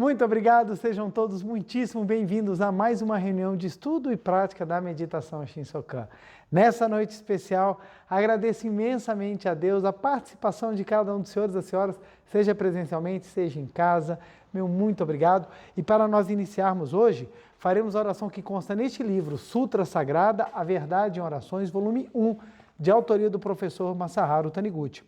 Muito obrigado, sejam todos muitíssimo bem-vindos a mais uma reunião de estudo e prática da meditação Shinsokan. Nessa noite especial, agradeço imensamente a Deus a participação de cada um dos senhores e das senhoras, seja presencialmente, seja em casa. Meu muito obrigado. E para nós iniciarmos hoje, faremos a oração que consta neste livro, Sutra Sagrada, A Verdade em Orações, volume 1, de autoria do professor Masaharu Taniguchi.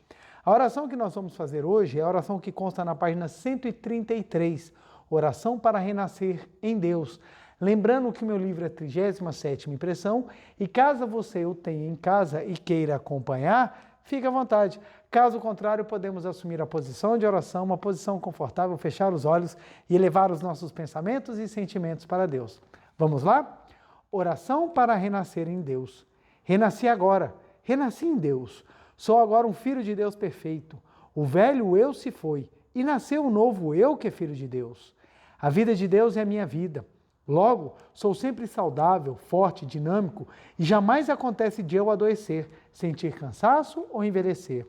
A oração que nós vamos fazer hoje é a oração que consta na página 133, Oração para Renascer em Deus. Lembrando que o meu livro é a 37ª impressão e caso você o tenha em casa e queira acompanhar, fique à vontade. Caso contrário, podemos assumir a posição de oração, uma posição confortável, fechar os olhos e elevar os nossos pensamentos e sentimentos para Deus. Vamos lá? Oração para renascer em Deus. Renasci agora, renasci em Deus. Sou agora um filho de Deus perfeito. O velho eu se foi e nasceu o novo eu que é filho de Deus. A vida de Deus é a minha vida. Logo, sou sempre saudável, forte, dinâmico e jamais acontece de eu adoecer, sentir cansaço ou envelhecer.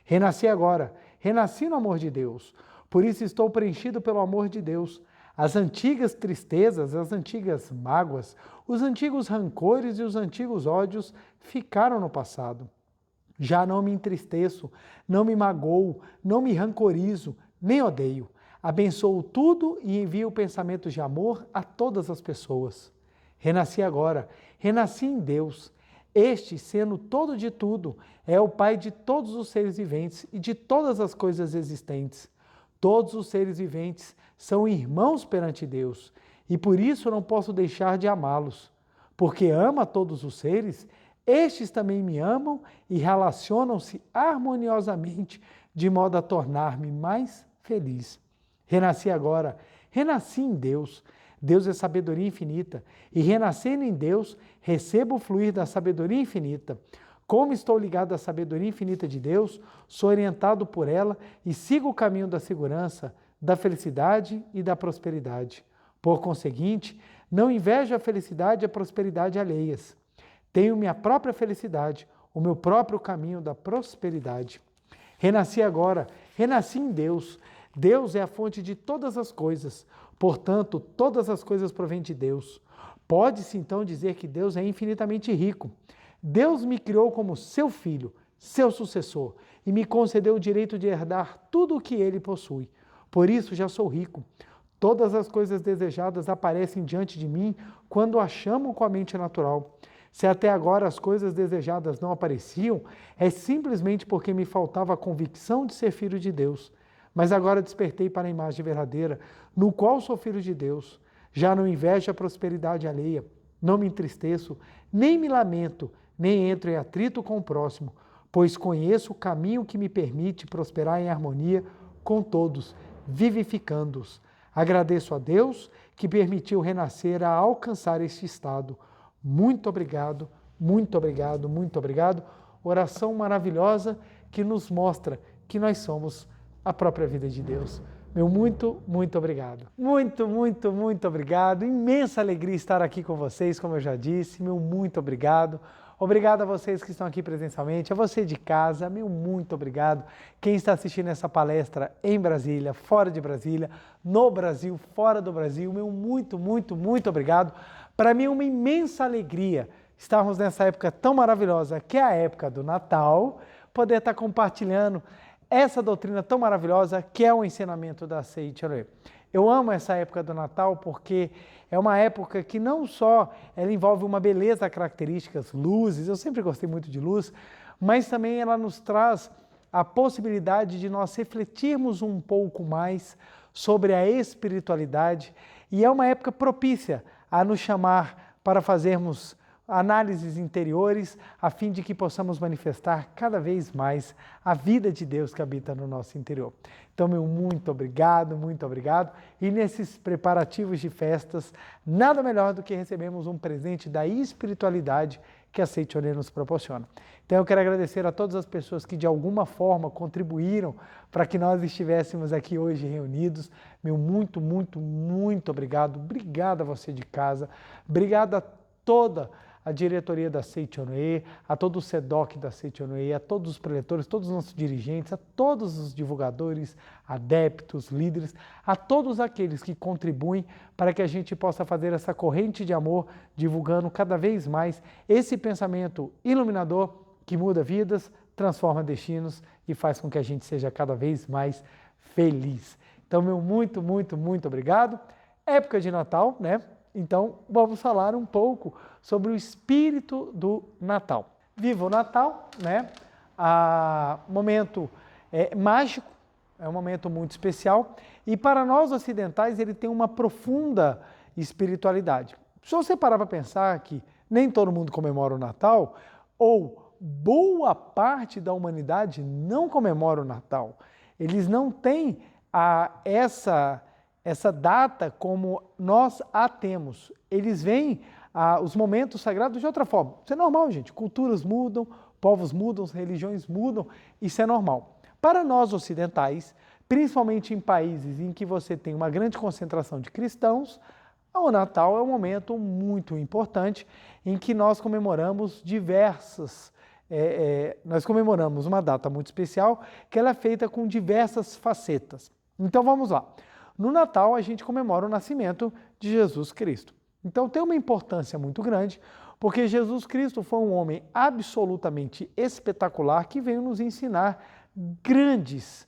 Renasci agora, renasci no amor de Deus. Por isso estou preenchido pelo amor de Deus. As antigas tristezas, as antigas mágoas, os antigos rancores e os antigos ódios ficaram no passado. Já não me entristeço, não me magoo, não me rancorizo, nem odeio. Abençoo tudo e envio pensamentos de amor a todas as pessoas. Renasci agora, renasci em Deus. Este, sendo todo de tudo, é o Pai de todos os seres viventes e de todas as coisas existentes. Todos os seres viventes são irmãos perante Deus e por isso não posso deixar de amá-los. Porque ama todos os seres, estes também me amam e relacionam-se harmoniosamente de modo a tornar-me mais feliz. Renasci agora, renasci em Deus. Deus é sabedoria infinita e renascendo em Deus, recebo o fluir da sabedoria infinita. Como estou ligado à sabedoria infinita de Deus, sou orientado por ela e sigo o caminho da segurança, da felicidade e da prosperidade. Por conseguinte, não invejo a felicidade e a prosperidade alheias. Tenho minha própria felicidade, o meu próprio caminho da prosperidade. Renasci agora, renasci em Deus. Deus é a fonte de todas as coisas, portanto, todas as coisas provêm de Deus. Pode-se então dizer que Deus é infinitamente rico. Deus me criou como seu filho, seu sucessor, e me concedeu o direito de herdar tudo o que ele possui. Por isso já sou rico. Todas as coisas desejadas aparecem diante de mim quando as chamo com a mente natural. Se até agora as coisas desejadas não apareciam, é simplesmente porque me faltava a convicção de ser filho de Deus. Mas agora despertei para a imagem verdadeira, no qual sou filho de Deus. Já não invejo a prosperidade alheia, não me entristeço, nem me lamento, nem entro em atrito com o próximo, pois conheço o caminho que me permite prosperar em harmonia com todos, vivificando-os. Agradeço a Deus que permitiu renascer a alcançar este estado. Muito obrigado, muito obrigado, muito obrigado. Oração maravilhosa que nos mostra que nós somos a própria vida de Deus. Meu muito, muito obrigado. Muito, muito, muito obrigado. Imensa alegria estar aqui com vocês, como eu já disse. Meu muito obrigado. Obrigado a vocês que estão aqui presencialmente, a você de casa, meu muito obrigado. Quem está assistindo essa palestra em Brasília, fora de Brasília, no Brasil, fora do Brasil, meu muito, muito, muito obrigado. Para mim é uma imensa alegria estarmos nessa época tão maravilhosa, que é a época do Natal, poder estar compartilhando essa doutrina tão maravilhosa que é o ensinamento da Seiichiro. Eu amo essa época do Natal porque é uma época que não só ela envolve uma beleza, características, luzes, eu sempre gostei muito de luz, mas também ela nos traz a possibilidade de nós refletirmos um pouco mais sobre a espiritualidade e é uma época propícia a nos chamar para fazermos análises interiores, a fim de que possamos manifestar cada vez mais a vida de Deus que habita no nosso interior. Então, meu muito obrigado, muito obrigado. E nesses preparativos de festas, nada melhor do que recebermos um presente da espiritualidade que a Seiichiro nos proporciona. Então, eu quero agradecer a todas as pessoas que de alguma forma contribuíram para que nós estivéssemos aqui hoje reunidos. Meu muito, muito, muito obrigado. Obrigado a você de casa. Obrigado a toda a diretoria da Seichonoe, a todo o SEDOC da Seichonoe, a todos os preletores, todos os nossos dirigentes, a todos os divulgadores, adeptos, líderes, a todos aqueles que contribuem para que a gente possa fazer essa corrente de amor, divulgando cada vez mais esse pensamento iluminador que muda vidas, transforma destinos e faz com que a gente seja cada vez mais feliz. Então, meu muito, muito, muito obrigado. Época de Natal, né? Então, vamos falar um pouco sobre o espírito do Natal. Viva o Natal, né? Momento mágico, é um momento muito especial e para nós ocidentais ele tem uma profunda espiritualidade. Se você parar para pensar que nem todo mundo comemora o Natal, ou boa parte da humanidade não comemora o Natal, eles não têm essa data como nós a temos. Eles veem os momentos sagrados de outra forma. Isso é normal, gente. Culturas mudam, povos mudam, religiões mudam, isso é normal. Para nós ocidentais, principalmente em países em que você tem uma grande concentração de cristãos, o Natal é um momento muito importante em que nós comemoramos nós comemoramos uma data muito especial que ela é feita com diversas facetas. Então vamos lá. No Natal a gente comemora o nascimento de Jesus Cristo. Então tem uma importância muito grande, porque Jesus Cristo foi um homem absolutamente espetacular que veio nos ensinar grandes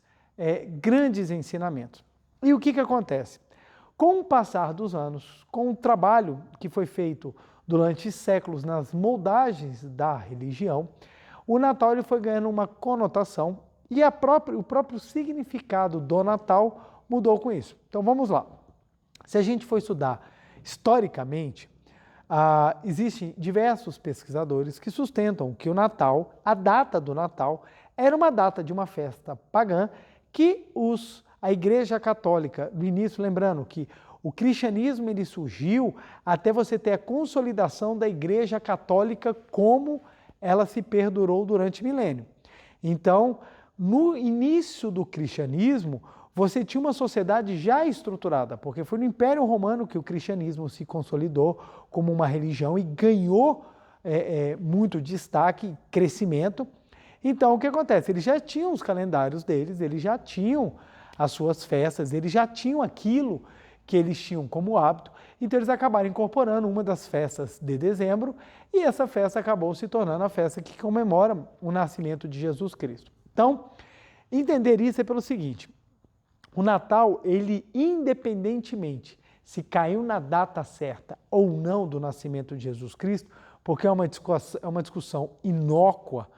ensinamentos. E o que acontece? Com o passar dos anos, com o trabalho que foi feito durante séculos nas moldagens da religião, o Natal ele foi ganhando uma conotação e o próprio significado do Natal mudou com isso. Então vamos lá. Se a gente for estudar historicamente, existem diversos pesquisadores que sustentam que o Natal, a data do Natal, era uma data de uma festa pagã que a Igreja Católica, no início, lembrando que o cristianismo ele surgiu até você ter a consolidação da Igreja Católica como ela se perdurou durante milênio. Então, no início do cristianismo, você tinha uma sociedade já estruturada, porque foi no Império Romano que o cristianismo se consolidou como uma religião e ganhou muito destaque, crescimento. Então, o que acontece? Eles já tinham os calendários deles, eles já tinham as suas festas, eles já tinham aquilo que eles tinham como hábito, então eles acabaram incorporando uma das festas de dezembro e essa festa acabou se tornando a festa que comemora o nascimento de Jesus Cristo. Então, entender isso é pelo seguinte, o Natal, ele independentemente se caiu na data certa ou não do nascimento de Jesus Cristo, porque é uma discussão inócua,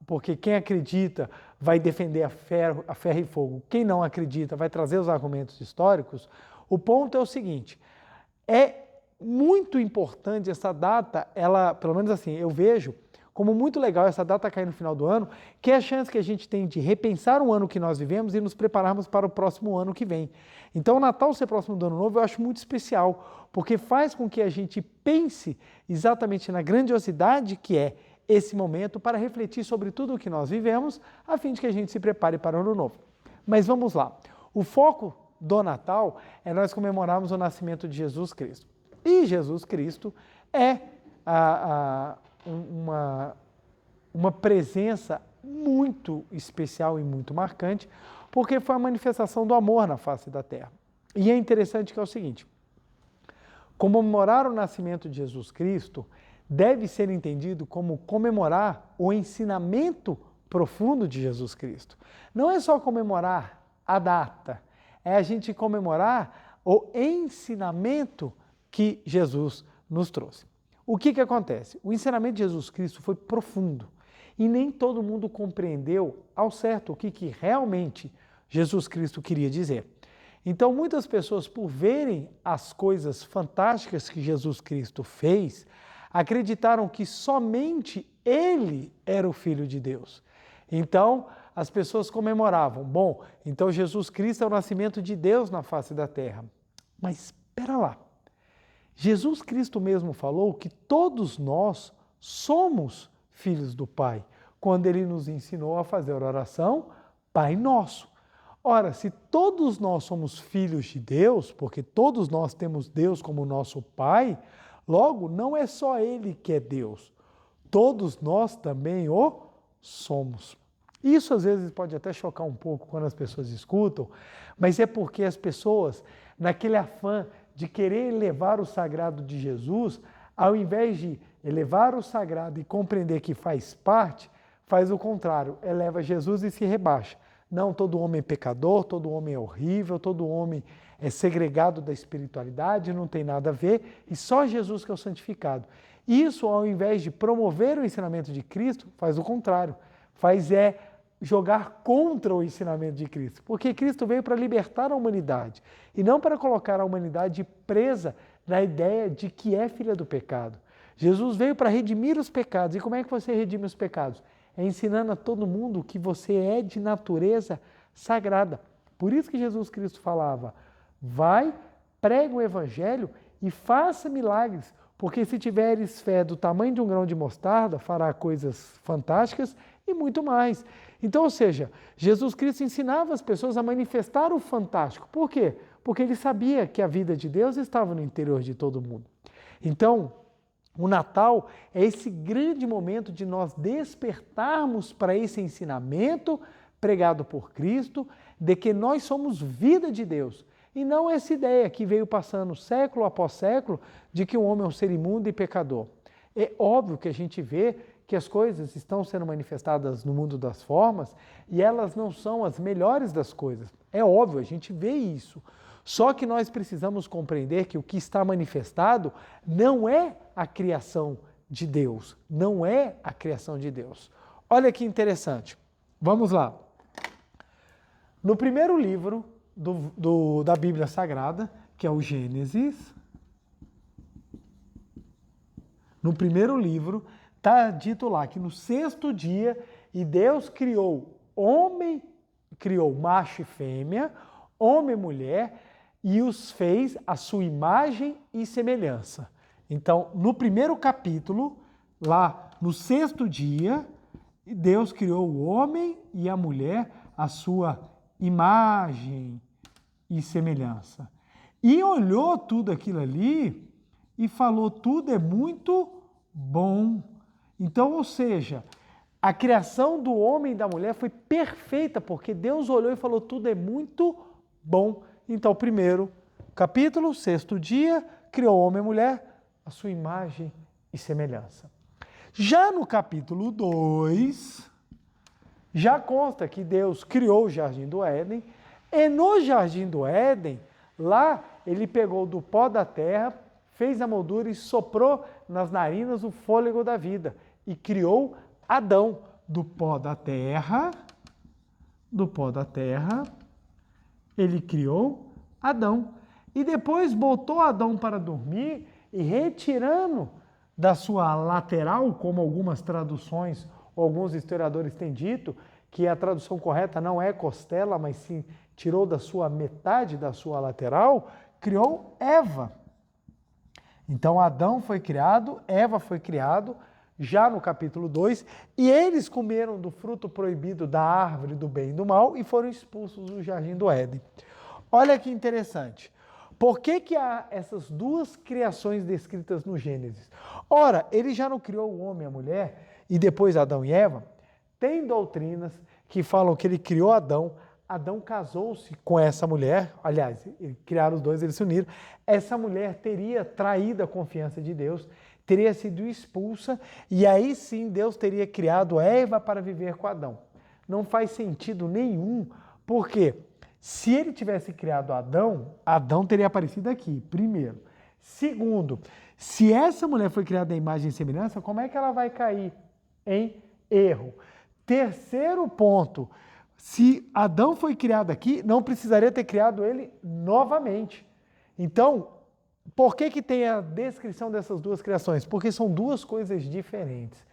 porque quem acredita vai defender a ferro e fogo, quem não acredita vai trazer os argumentos históricos, o ponto é o seguinte, é muito importante essa data, pelo menos assim, eu vejo como muito legal essa data cair no final do ano, que é a chance que a gente tem de repensar o ano que nós vivemos e nos prepararmos para o próximo ano que vem. Então o Natal ser próximo do Ano Novo eu acho muito especial, porque faz com que a gente pense exatamente na grandiosidade que é esse momento para refletir sobre tudo o que nós vivemos, a fim de que a gente se prepare para o Ano Novo. Mas vamos lá. O foco do Natal é nós comemorarmos o nascimento de Jesus Cristo. E Jesus Cristo é uma presença muito especial e muito marcante, porque foi a manifestação do amor na face da terra. E é interessante que é o seguinte, comemorar o nascimento de Jesus Cristo deve ser entendido como comemorar o ensinamento profundo de Jesus Cristo. Não é só comemorar a data, é a gente comemorar o ensinamento que Jesus nos trouxe. O que acontece? O ensinamento de Jesus Cristo foi profundo e nem todo mundo compreendeu ao certo o que realmente Jesus Cristo queria dizer. Então, muitas pessoas, por verem as coisas fantásticas que Jesus Cristo fez, acreditaram que somente Ele era o Filho de Deus. Então, as pessoas comemoravam, bom, então Jesus Cristo é o nascimento de Deus na face da terra. Mas espera lá, Jesus Cristo mesmo falou que todos nós somos filhos do Pai, quando Ele nos ensinou a fazer a oração Pai Nosso. Ora, se todos nós somos filhos de Deus, porque todos nós temos Deus como nosso Pai, Logo, não é só ele que é Deus, todos nós também o somos. Isso às vezes pode até chocar um pouco quando as pessoas escutam, mas é porque as pessoas, naquele afã de querer elevar o sagrado de Jesus, ao invés de elevar o sagrado e compreender que faz parte, faz o contrário, eleva Jesus e se rebaixa. Não, todo homem é pecador, todo homem é horrível, todo homem é segregado da espiritualidade, não tem nada a ver, e só Jesus que é o santificado. Isso, ao invés de promover o ensinamento de Cristo, faz o contrário, faz jogar contra o ensinamento de Cristo, porque Cristo veio para libertar a humanidade e não para colocar a humanidade presa na ideia de que é filha do pecado. Jesus veio para redimir os pecados. E como é que você redime os pecados? É ensinando a todo mundo que você é de natureza sagrada. Por isso que Jesus Cristo falava, vai, prega o evangelho e faça milagres, porque se tiveres fé do tamanho de um grão de mostarda, fará coisas fantásticas e muito mais. Então, ou seja, Jesus Cristo ensinava as pessoas a manifestar o fantástico. Por quê? Porque ele sabia que a vida de Deus estava no interior de todo mundo. Então, o Natal é esse grande momento de nós despertarmos para esse ensinamento pregado por Cristo, de que nós somos vida de Deus. E não essa ideia que veio passando século após século de que o homem é um ser imundo e pecador. É óbvio que a gente vê que as coisas estão sendo manifestadas no mundo das formas e elas não são as melhores das coisas. É óbvio, a gente vê isso. Só que nós precisamos compreender que o que está manifestado não é a criação de Deus. Não é a criação de Deus. Olha que interessante. Vamos lá. No primeiro livro da Bíblia Sagrada, que é o Gênesis, no primeiro livro, está dito lá que no sexto dia, e Deus criou macho e fêmea, homem e mulher, e os fez à sua imagem e semelhança. Então, no primeiro capítulo, lá no sexto dia, Deus criou o homem e a mulher à sua imagem e semelhança. E olhou tudo aquilo ali e falou, tudo é muito bom. Então, ou seja, a criação do homem e da mulher foi perfeita, porque Deus olhou e falou, tudo é muito bom. Então, primeiro capítulo, sexto dia, criou homem e mulher, a sua imagem e semelhança. Já no capítulo 2, já consta que Deus criou o Jardim do Éden, e no Jardim do Éden, lá ele pegou do pó da terra, fez a moldura e soprou nas narinas o fôlego da vida, e criou Adão do pó da terra, ele criou Adão. E depois botou Adão para dormir e retirando da sua lateral, como algumas traduções ou alguns historiadores têm dito, que a tradução correta não é costela, mas sim tirou da sua metade da sua lateral, criou Eva. Então Adão foi criado, Eva foi criado, já no capítulo 2, e eles comeram do fruto proibido da árvore do bem e do mal e foram expulsos do Jardim do Éden. Olha que interessante. Por que há essas duas criações descritas no Gênesis? Ora, ele já não criou o homem e a mulher, e depois Adão e Eva? Tem doutrinas que falam que ele criou Adão, Adão casou-se com essa mulher, aliás, criaram os dois, eles se uniram, essa mulher teria traído a confiança de Deus, teria sido expulsa, e aí sim Deus teria criado Eva para viver com Adão. Não faz sentido nenhum, porque se ele tivesse criado Adão, Adão teria aparecido aqui, primeiro. Segundo, se essa mulher foi criada em imagem e semelhança, como é que ela vai cair em erro? Terceiro ponto, se Adão foi criado aqui, não precisaria ter criado ele novamente. Então, por que tem a descrição dessas duas criações? Porque são duas coisas diferentes.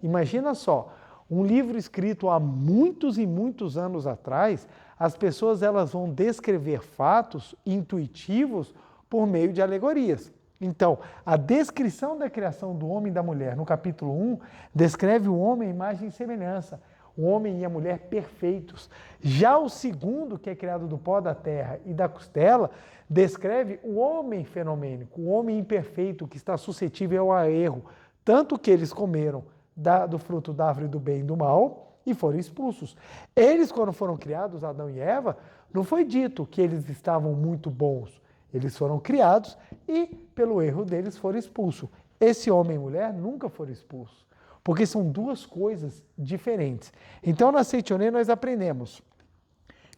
Imagina só, um livro escrito há muitos e muitos anos atrás, as pessoas elas vão descrever fatos intuitivos por meio de alegorias. Então, a descrição da criação do homem e da mulher no capítulo 1 descreve o homem à imagem e semelhança. o homem e a mulher perfeitos. Já o segundo, que é criado do pó da terra e da costela, descreve o homem fenomênico, o homem imperfeito que está suscetível ao erro, tanto que eles comeram do fruto da árvore do bem e do mal e foram expulsos. Eles, quando foram criados, Adão e Eva, não foi dito que eles estavam muito bons. Eles foram criados e, pelo erro deles, foram expulsos. Esse homem e mulher nunca foram expulsos, porque são duas coisas diferentes. Então, na Seitonê, nós aprendemos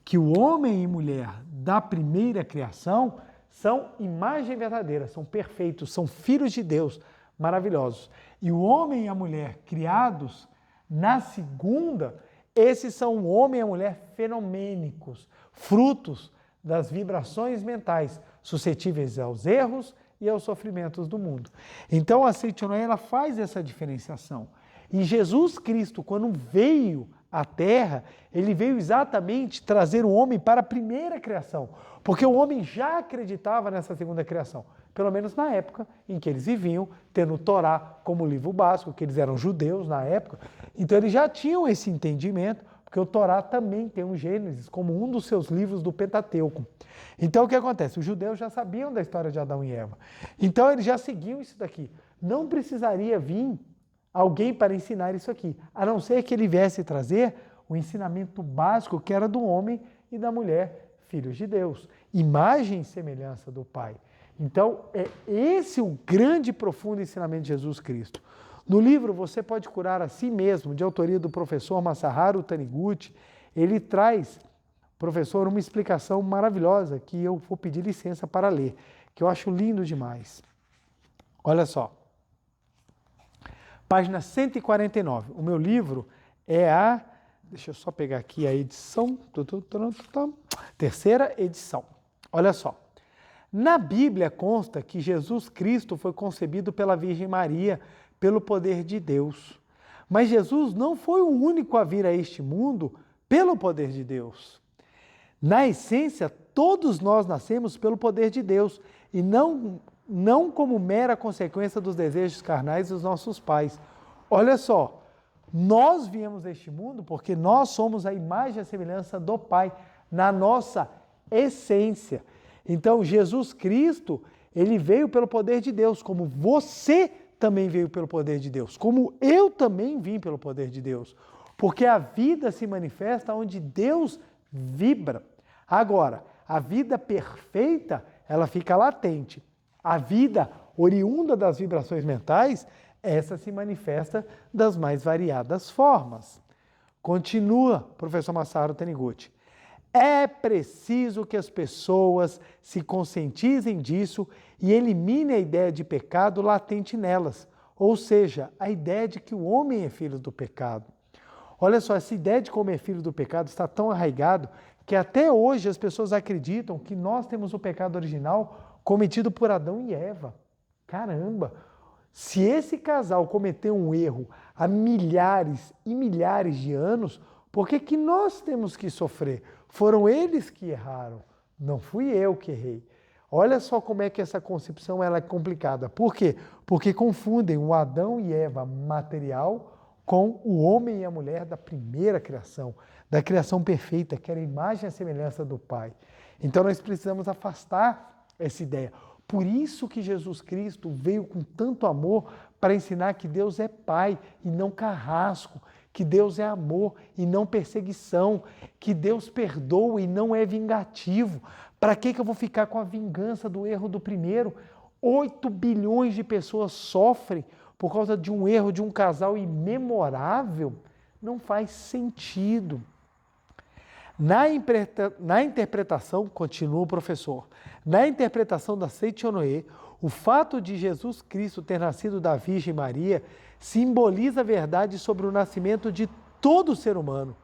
que o homem e mulher da primeira criação são imagem verdadeira, são perfeitos, são filhos de Deus, maravilhosos. E o homem e a mulher criados na segunda, esses são o homem e a mulher fenomênicos, frutos das vibrações mentais, suscetíveis aos erros e aos sofrimentos do mundo. Então a Seitonê, ela faz essa diferenciação. E Jesus Cristo, quando veio à Terra, ele veio exatamente trazer o homem para a primeira criação, porque o homem já acreditava nessa segunda criação, pelo menos na época em que eles viviam, tendo o Torá como livro básico, que eles eram judeus na época, então eles já tinham esse entendimento, porque o Torá também tem um Gênesis como um dos seus livros do Pentateuco. Então o que acontece? Os judeus já sabiam da história de Adão e Eva, então eles já seguiam isso daqui. Não precisaria vir alguém para ensinar isso aqui, a não ser que ele viesse trazer o ensinamento básico que era do homem e da mulher, filhos de Deus, imagem e semelhança do Pai. Então, é esse o grande e profundo ensinamento de Jesus Cristo. No livro Você Pode Curar a Si Mesmo, de autoria do professor Masaharu Taniguchi, ele traz, professor, uma explicação maravilhosa que eu vou pedir licença para ler, que eu acho lindo demais. Olha só. Página 149. O meu livro é deixa eu só pegar aqui a edição, terceira edição. Olha só. Na Bíblia consta que Jesus Cristo foi concebido pela Virgem Maria pelo poder de Deus. Mas Jesus não foi o único a vir a este mundo pelo poder de Deus. Na essência, todos nós nascemos pelo poder de Deus e não como mera consequência dos desejos carnais dos nossos pais. Olha só, nós viemos a este mundo porque nós somos a imagem e a semelhança do Pai, na nossa essência. Então, Jesus Cristo, ele veio pelo poder de Deus, como você também veio pelo poder de Deus, como eu também vim pelo poder de Deus, porque a vida se manifesta onde Deus vibra. Agora, a vida perfeita, ela fica latente. A vida oriunda das vibrações mentais, essa se manifesta das mais variadas formas. Continua, professor Masaharu Taniguchi. É preciso que as pessoas se conscientizem disso e eliminem a ideia de pecado latente nelas, ou seja, a ideia de que o homem é filho do pecado. Olha só, essa ideia de que o homem é filho do pecado está tão arraigado que até hoje as pessoas acreditam que nós temos o pecado original cometido por Adão e Eva. Caramba! Se esse casal cometeu um erro há milhares e milhares de anos, por que que nós temos que sofrer? Foram eles que erraram, não fui eu que errei. Olha só como é que essa concepção ela é complicada. Por quê? Porque confundem o Adão e Eva material com o homem e a mulher da primeira criação, da criação perfeita, que era a imagem e a semelhança do Pai. Então nós precisamos afastar essa ideia. Por isso que Jesus Cristo veio com tanto amor para ensinar que Deus é Pai e não carrasco, que Deus é amor e não perseguição, que Deus perdoa e não é vingativo. Para que eu vou ficar com a vingança do erro do primeiro? 8 bilhões de pessoas sofrem por causa de um erro de um casal imemorável? Não faz sentido. Na interpretação, continua o professor, na interpretação da Seitonê, o fato de Jesus Cristo ter nascido da Virgem Maria simboliza a verdade sobre o nascimento de todo ser humano.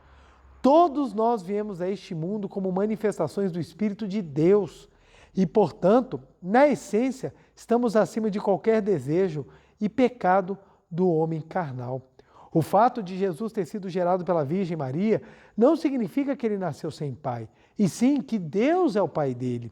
Todos nós viemos a este mundo como manifestações do Espírito de Deus e, portanto, na essência, estamos acima de qualquer desejo e pecado do homem carnal. O fato de Jesus ter sido gerado pela Virgem Maria não significa que ele nasceu sem pai, e sim que Deus é o pai dele.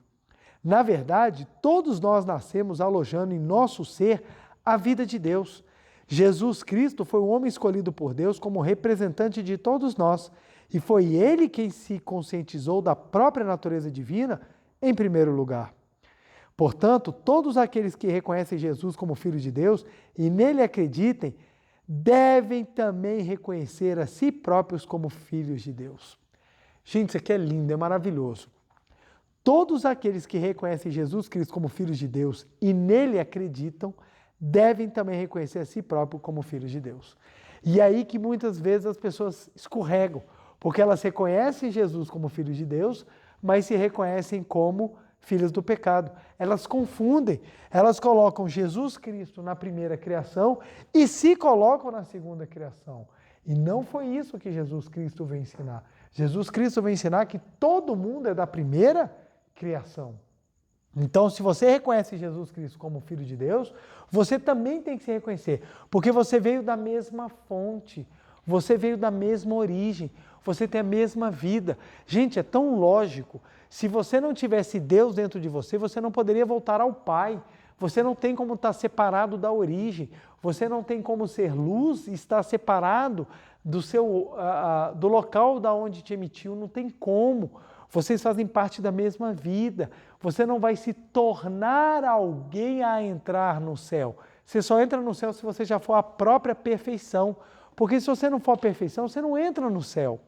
Na verdade, todos nós nascemos alojando em nosso ser a vida de Deus. Jesus Cristo foi o homem escolhido por Deus como representante de todos nós, e foi ele quem se conscientizou da própria natureza divina em primeiro lugar. Portanto, todos aqueles que reconhecem Jesus como Filho de Deus e nele acreditem, devem também reconhecer a si próprios como filhos de Deus. Gente, isso aqui é lindo, é maravilhoso. Todos aqueles que reconhecem Jesus Cristo como filhos de Deus e nele acreditam, devem também reconhecer a si próprio como filhos de Deus. E é aí que muitas vezes as pessoas escorregam, porque elas reconhecem Jesus como filho de Deus, mas se reconhecem como filhos do pecado. Elas confundem, elas colocam Jesus Cristo na primeira criação e se colocam na segunda criação. E não foi isso que Jesus Cristo veio ensinar. Jesus Cristo veio ensinar que todo mundo é da primeira criação. Então, se você reconhece Jesus Cristo como Filho de Deus, você também tem que se reconhecer, porque você veio da mesma fonte, você veio da mesma origem, você tem a mesma vida. Gente, é tão lógico. Se você não tivesse Deus dentro de você, você não poderia voltar ao Pai. Você não tem como estar separado da origem. Você não tem como ser luz e estar separado do local da onde te emitiu. Não tem como. Vocês fazem parte da mesma vida. Você não vai se tornar alguém a entrar no céu. Você só entra no céu se você já for a própria perfeição. Porque se você não for a perfeição, você não entra no céu.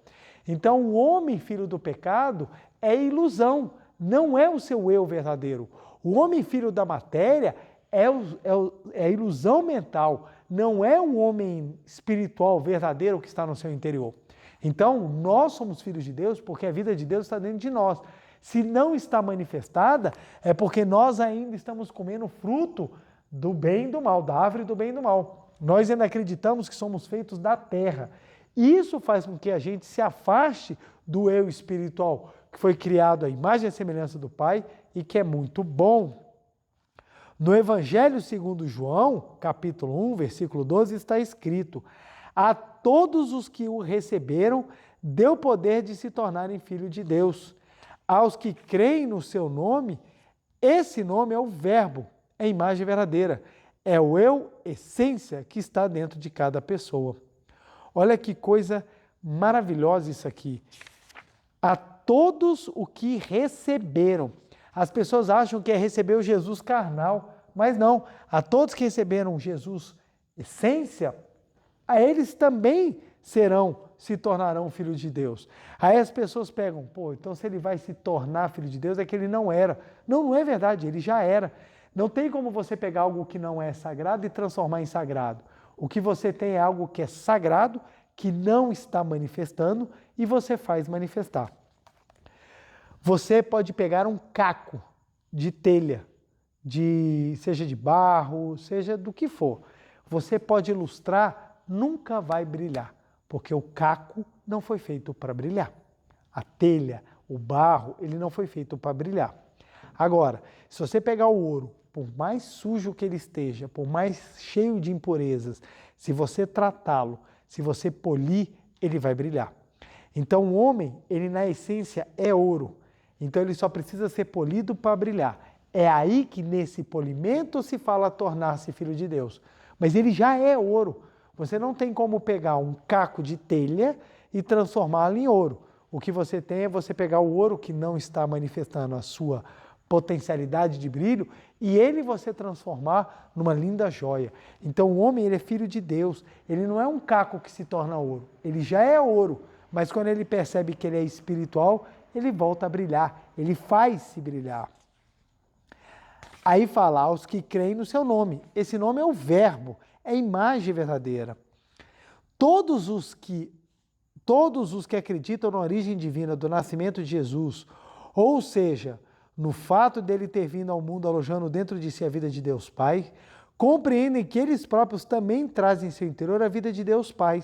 Então, o homem filho do pecado é ilusão, não é o seu eu verdadeiro. O homem filho da matéria é ilusão mental, não é o homem espiritual verdadeiro que está no seu interior. Então, nós somos filhos de Deus porque a vida de Deus está dentro de nós. Se não está manifestada, é porque nós ainda estamos comendo fruto do bem e do mal, da árvore do bem e do mal. Nós ainda acreditamos que somos feitos da terra. Isso faz com que a gente se afaste do eu espiritual, que foi criado à imagem e semelhança do Pai e que é muito bom. No Evangelho segundo João, capítulo 1, versículo 12, está escrito: a todos os que o receberam, deu poder de se tornarem filhos de Deus. Aos que creem no seu nome, esse nome é o Verbo, é a imagem verdadeira, é o eu, essência, que está dentro de cada pessoa. Olha que coisa maravilhosa isso aqui. A todos o que receberam. As pessoas acham que é receber o Jesus carnal, mas não. A todos que receberam Jesus essência, a eles também se tornarão filhos de Deus. Aí as pessoas pegam, então se ele vai se tornar filho de Deus é que ele não era. Não, não é verdade, ele já era. Não tem como você pegar algo que não é sagrado e transformar em sagrado. O que você tem é algo que é sagrado, que não está manifestando e você faz manifestar. Você pode pegar um caco de telha, seja de barro, seja do que for. Você pode ilustrar, nunca vai brilhar, porque o caco não foi feito para brilhar. A telha, o barro, ele não foi feito para brilhar. Agora, se você pegar o ouro, por mais sujo que ele esteja, por mais cheio de impurezas, se você tratá-lo, se você polir, ele vai brilhar. Então o homem, ele na essência é ouro. Então ele só precisa ser polido para brilhar. É aí que nesse polimento se fala tornar-se filho de Deus. Mas ele já é ouro. Você não tem como pegar um caco de telha e transformá-lo em ouro. O que você tem é você pegar o ouro que não está manifestando a sua potencialidade de brilho e ele você transformar numa linda joia. Então o homem, ele é filho de Deus, ele não é um caco que se torna ouro, ele já é ouro, mas quando ele percebe que ele é espiritual, ele volta a brilhar, ele faz-se brilhar. Aí fala, aos que creem no seu nome, esse nome é o Verbo, é a imagem verdadeira. Todos os que acreditam na origem divina do nascimento de Jesus, ou seja, no fato dele ter vindo ao mundo alojando dentro de si a vida de Deus Pai, compreendem que eles próprios também trazem em seu interior a vida de Deus Pai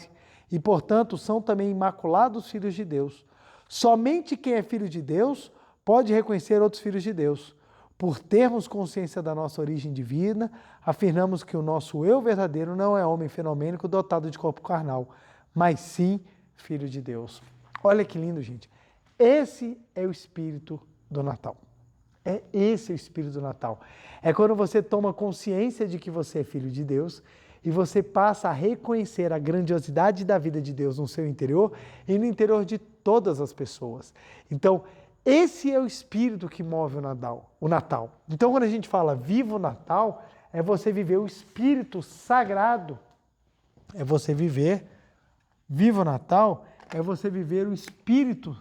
e, portanto, são também imaculados filhos de Deus. Somente quem é filho de Deus pode reconhecer outros filhos de Deus. Por termos consciência da nossa origem divina, afirmamos que o nosso eu verdadeiro não é homem fenomênico dotado de corpo carnal, mas sim filho de Deus. Olha que lindo, gente. Esse é o espírito do Natal. Esse é o espírito do Natal. É quando você toma consciência de que você é filho de Deus e você passa a reconhecer a grandiosidade da vida de Deus no seu interior e no interior de todas as pessoas. Então, esse é o espírito que move o Natal. Então, quando a gente fala viva o Natal, é você viver o espírito sagrado. É você viver, viva o Natal, é você viver o espírito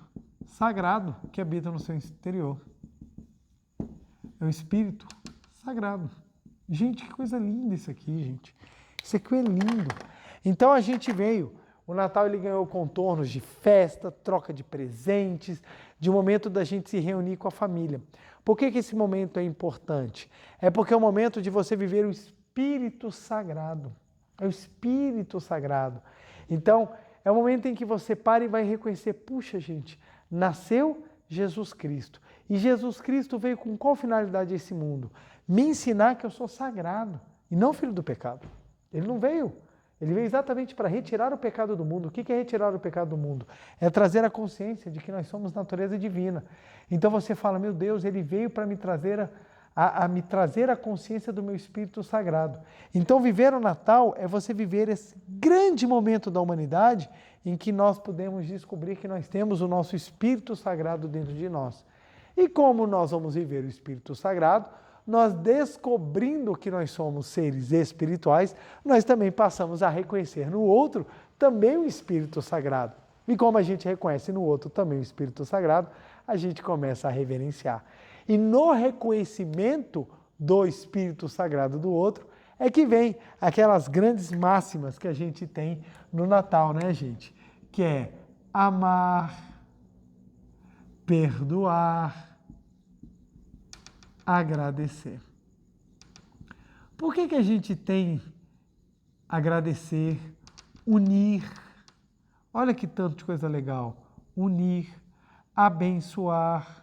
sagrado que habita no seu interior. É o espírito sagrado. Gente, que coisa linda isso aqui, gente. Isso aqui é lindo. Então a gente veio, o Natal ele ganhou contornos de festa, troca de presentes, de um momento da gente se reunir com a família. Por que esse momento é importante? É porque é o momento de você viver o espírito sagrado. É o espírito sagrado. Então, é o momento em que você para e vai reconhecer, puxa gente, nasceu Jesus Cristo. E Jesus Cristo veio com qual finalidade a esse mundo? Me ensinar que eu sou sagrado e não filho do pecado. Ele não veio. Ele veio exatamente para retirar o pecado do mundo. O que é retirar o pecado do mundo? É trazer a consciência de que nós somos natureza divina. Então você fala, meu Deus, ele veio para me trazer me trazer a consciência do meu espírito sagrado. Então viver o Natal é você viver esse grande momento da humanidade em que nós podemos descobrir que nós temos o nosso espírito sagrado dentro de nós. E como nós vamos viver o espírito sagrado? Nós descobrindo que nós somos seres espirituais, nós também passamos a reconhecer no outro também o Espírito Sagrado. E como a gente reconhece no outro também o Espírito Sagrado, a gente começa a reverenciar. E no reconhecimento do Espírito Sagrado do outro, é que vem aquelas grandes máximas que a gente tem no Natal, né, gente? Que é amar, perdoar, agradecer. Por que a gente tem agradecer, unir? Olha que tanto de coisa legal. Unir, abençoar,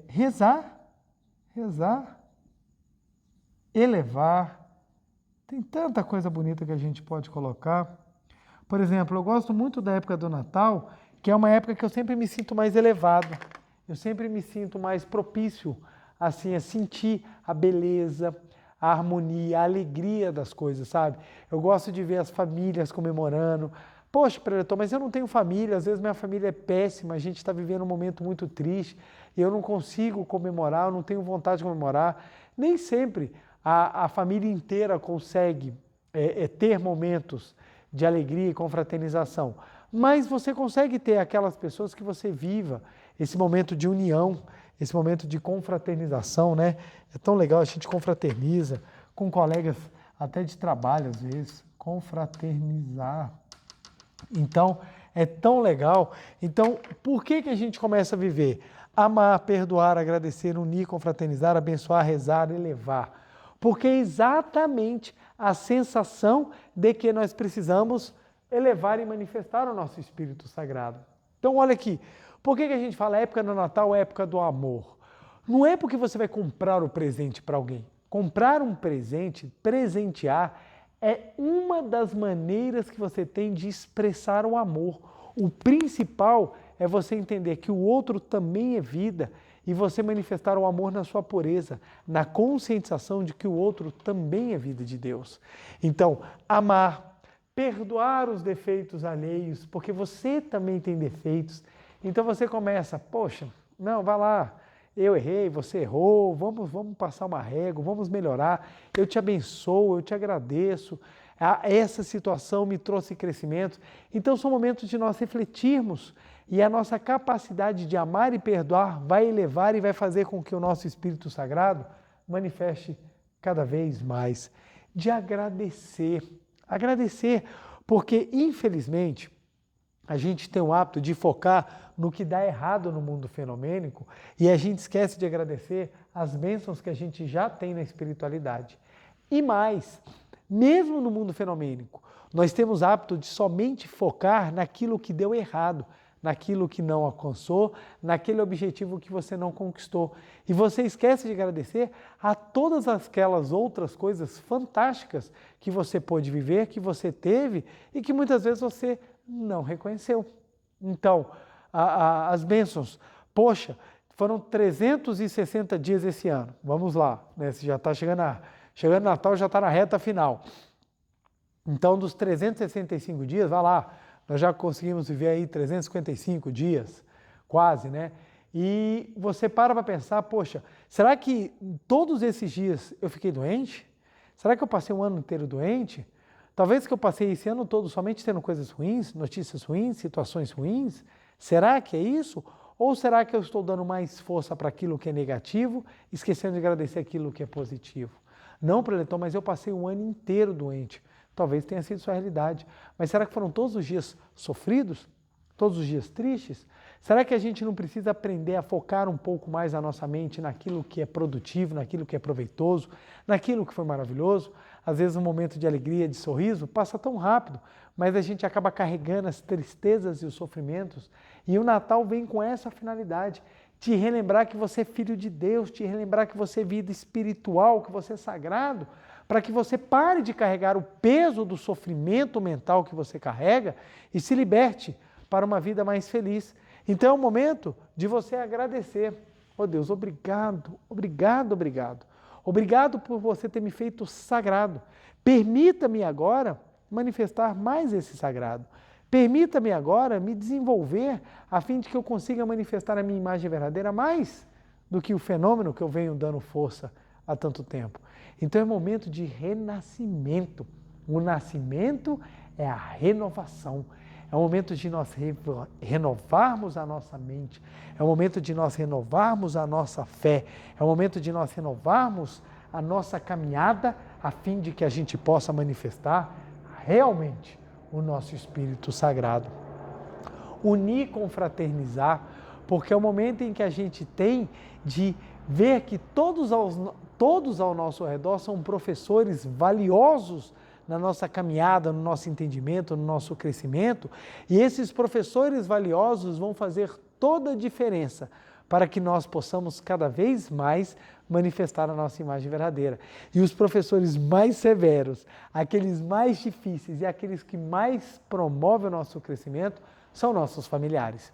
rezar, elevar. Tem tanta coisa bonita que a gente pode colocar. Por exemplo, eu gosto muito da época do Natal, que é uma época que eu sempre me sinto mais elevado, eu sempre me sinto mais propício assim, a sentir a beleza, a harmonia, a alegria das coisas, sabe? Eu gosto de ver as famílias comemorando. Poxa, preletor, mas eu não tenho família, às vezes minha família é péssima, a gente está vivendo um momento muito triste, e eu não consigo comemorar, eu não tenho vontade de comemorar. Nem sempre a família inteira consegue ter momentos de alegria e confraternização. Mas você consegue ter aquelas pessoas que você viva esse momento de união, esse momento de confraternização, né? É tão legal, a gente confraterniza com colegas até de trabalho às vezes, confraternizar. Então, é tão legal. Então, por que a gente começa a viver? Amar, perdoar, agradecer, unir, confraternizar, abençoar, rezar, elevar. Porque é exatamente a sensação de que nós precisamos elevar e manifestar o nosso Espírito Sagrado. Então, olha aqui, por que a gente fala época do Natal, época do amor? Não é porque você vai comprar o presente para alguém. Comprar um presente, presentear, é uma das maneiras que você tem de expressar o amor. O principal é você entender que o outro também é vida e você manifestar o amor na sua pureza, na conscientização de que o outro também é vida de Deus. Então, amar, perdoar os defeitos alheios, porque você também tem defeitos. Então você começa, poxa, não, vai lá, eu errei, você errou, vamos passar uma régua, vamos melhorar, eu te abençoo, eu te agradeço, essa situação me trouxe crescimento. Então são momentos de nós refletirmos e a nossa capacidade de amar e perdoar vai elevar e vai fazer com que o nosso Espírito Sagrado manifeste cada vez mais. De agradecer, porque infelizmente a gente tem o hábito de focar no que dá errado no mundo fenomênico e a gente esquece de agradecer as bênçãos que a gente já tem na espiritualidade. E mais, mesmo no mundo fenomênico, nós temos hábito de somente focar naquilo que deu errado, naquilo que não alcançou, naquele objetivo que você não conquistou. E você esquece de agradecer a todas aquelas outras coisas fantásticas que você pôde viver, que você teve e que muitas vezes você não reconheceu. Então, as bênçãos, poxa, foram 360 dias esse ano. Vamos lá, né? Se já está chegando Natal, já está na reta final. Então, dos 365 dias, vai lá, nós já conseguimos viver aí 355 dias, quase, né? E você para pensar, poxa, será que todos esses dias eu fiquei doente? Será que eu passei um ano inteiro doente? Talvez que eu passei esse ano todo somente tendo coisas ruins, notícias ruins, situações ruins? Será que é isso? Ou será que eu estou dando mais força para aquilo que é negativo, esquecendo de agradecer aquilo que é positivo? Não, preletor, mas eu passei um ano inteiro doente. Talvez tenha sido sua realidade. Mas será que foram todos os dias sofridos? Todos os dias tristes? Será que a gente não precisa aprender a focar um pouco mais a nossa mente naquilo que é produtivo, naquilo que é proveitoso, naquilo que foi maravilhoso? Às vezes um momento de alegria, de sorriso, passa tão rápido, mas a gente acaba carregando as tristezas e os sofrimentos. E o Natal vem com essa finalidade, te relembrar que você é filho de Deus, te relembrar que você é vida espiritual, que você é sagrado, para que você pare de carregar o peso do sofrimento mental que você carrega e se liberte para uma vida mais feliz. Então é o momento de você agradecer. Oh Deus, obrigado, obrigado, obrigado. Obrigado por você ter me feito sagrado. Permita-me agora manifestar mais esse sagrado. Permita-me agora me desenvolver a fim de que eu consiga manifestar a minha imagem verdadeira mais do que o fenômeno que eu venho dando força há tanto tempo. Então é momento de renascimento. O nascimento é a renovação. É o momento de nós renovarmos a nossa mente, é o momento de nós renovarmos a nossa fé, é o momento de nós renovarmos a nossa caminhada a fim de que a gente possa manifestar realmente o nosso Espírito Sagrado. Unir, confraternizar, porque é o momento em que a gente tem de ver que todos ao nosso redor são professores valiosos na nossa caminhada, no nosso entendimento, no nosso crescimento, e esses professores valiosos vão fazer toda a diferença para que nós possamos cada vez mais manifestar a nossa imagem verdadeira. E os professores mais severos, aqueles mais difíceis e aqueles que mais promovem o nosso crescimento, são nossos familiares.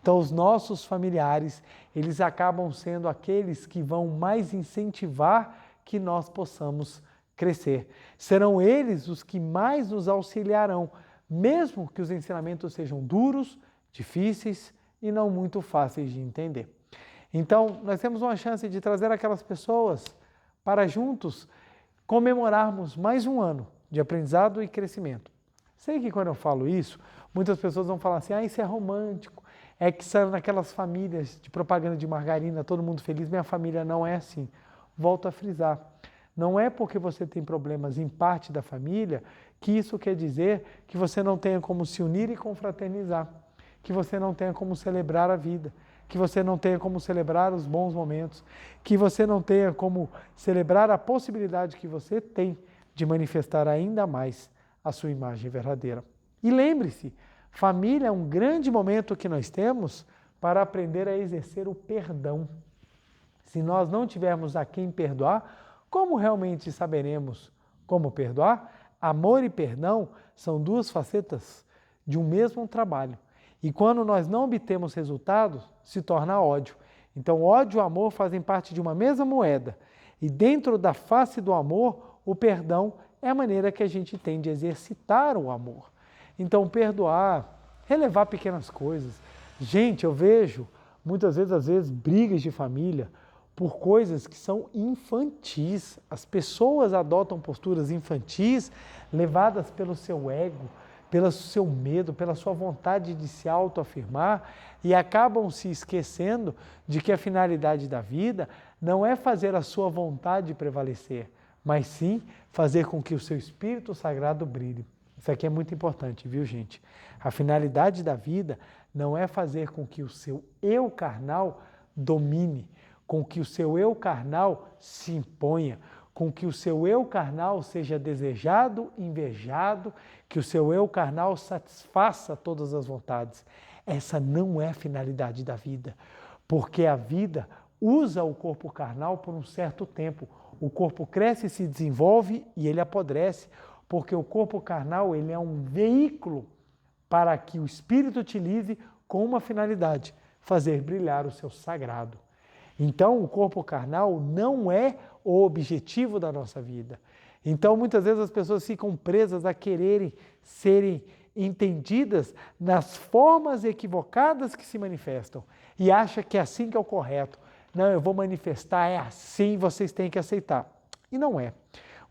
Então, os nossos familiares, eles acabam sendo aqueles que vão mais incentivar que nós possamos crescer. Serão eles os que mais nos auxiliarão, mesmo que os ensinamentos sejam duros, difíceis e não muito fáceis de entender. Então, nós temos uma chance de trazer aquelas pessoas para juntos comemorarmos mais um ano de aprendizado e crescimento. Sei que quando eu falo isso, muitas pessoas vão falar assim, isso é romântico, é que saiu naquelas famílias de propaganda de margarina, todo mundo feliz, minha família não é assim. Volto a frisar. Não é porque você tem problemas em parte da família que isso quer dizer que você não tenha como se unir e confraternizar, que você não tenha como celebrar a vida, que você não tenha como celebrar os bons momentos, que você não tenha como celebrar a possibilidade que você tem de manifestar ainda mais a sua imagem verdadeira. E lembre-se, família é um grande momento que nós temos para aprender a exercer o perdão. Se nós não tivermos a quem perdoar, como realmente saberemos como perdoar? Amor e perdão são duas facetas de um mesmo trabalho. E quando nós não obtemos resultados, se torna ódio. Então, ódio e amor fazem parte de uma mesma moeda. E dentro da face do amor, o perdão é a maneira que a gente tem de exercitar o amor. Então, perdoar, relevar pequenas coisas. Gente, eu vejo muitas vezes, às vezes, brigas de família por coisas que são infantis. As pessoas adotam posturas infantis, levadas pelo seu ego, pelo seu medo, pela sua vontade de se autoafirmar e acabam se esquecendo de que a finalidade da vida não é fazer a sua vontade prevalecer, mas sim fazer com que o seu Espírito Sagrado brilhe. Isso aqui é muito importante, viu, gente? A finalidade da vida não é fazer com que o seu eu carnal domine, com que o seu eu carnal se imponha, com que o seu eu carnal seja desejado, invejado, que o seu eu carnal satisfaça todas as vontades. Essa não é a finalidade da vida, porque a vida usa o corpo carnal por um certo tempo. O corpo cresce e se desenvolve e ele apodrece, porque o corpo carnal ele é um veículo para que o espírito utilize com uma finalidade, fazer brilhar o seu sagrado. Então, o corpo carnal não é o objetivo da nossa vida. Então, muitas vezes as pessoas ficam presas a quererem serem entendidas nas formas equivocadas que se manifestam e acha que é assim que é o correto. Não, eu vou manifestar, é assim, vocês têm que aceitar. E não é.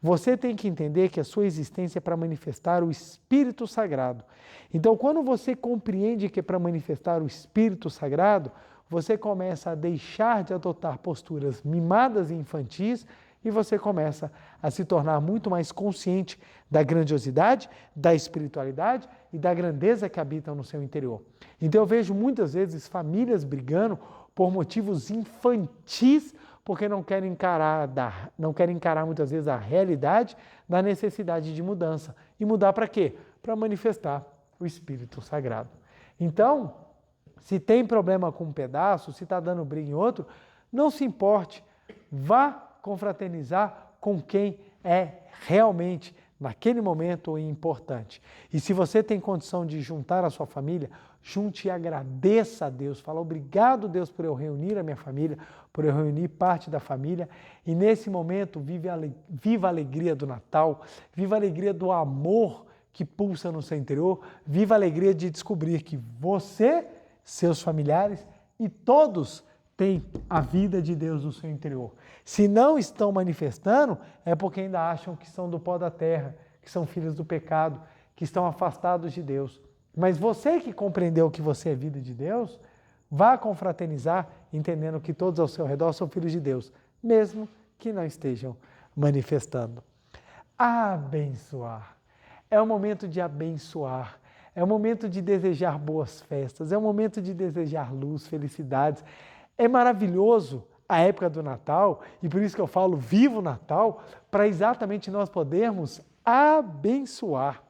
Você tem que entender que a sua existência é para manifestar o Espírito Sagrado. Então, quando você compreende que é para manifestar o Espírito Sagrado, você começa a deixar de adotar posturas mimadas e infantis e você começa a se tornar muito mais consciente da grandiosidade, da espiritualidade e da grandeza que habitam no seu interior. Então eu vejo muitas vezes famílias brigando por motivos infantis, porque não querem encarar muitas vezes a realidade da necessidade de mudança. E mudar para quê? Para manifestar o Espírito Sagrado. Então, se tem problema com um pedaço, se está dando briga em outro, não se importe, vá confraternizar com quem é realmente, naquele momento, importante. E se você tem condição de juntar a sua família, junte e agradeça a Deus. Fala, obrigado, Deus, por eu reunir a minha família, por eu reunir parte da família. E nesse momento, viva a alegria do Natal, viva a alegria do amor que pulsa no seu interior, viva a alegria de descobrir que você, seus familiares e todos têm a vida de Deus no seu interior. Se não estão manifestando, é porque ainda acham que são do pó da terra, que são filhos do pecado, que estão afastados de Deus. Mas você que compreendeu que você é vida de Deus, vá confraternizar, entendendo que todos ao seu redor são filhos de Deus, mesmo que não estejam manifestando. Abençoar. É o momento de abençoar. É o momento de desejar boas festas, é o momento de desejar luz, felicidades. É maravilhoso a época do Natal, e por isso que eu falo viva o Natal, para exatamente nós podermos abençoar.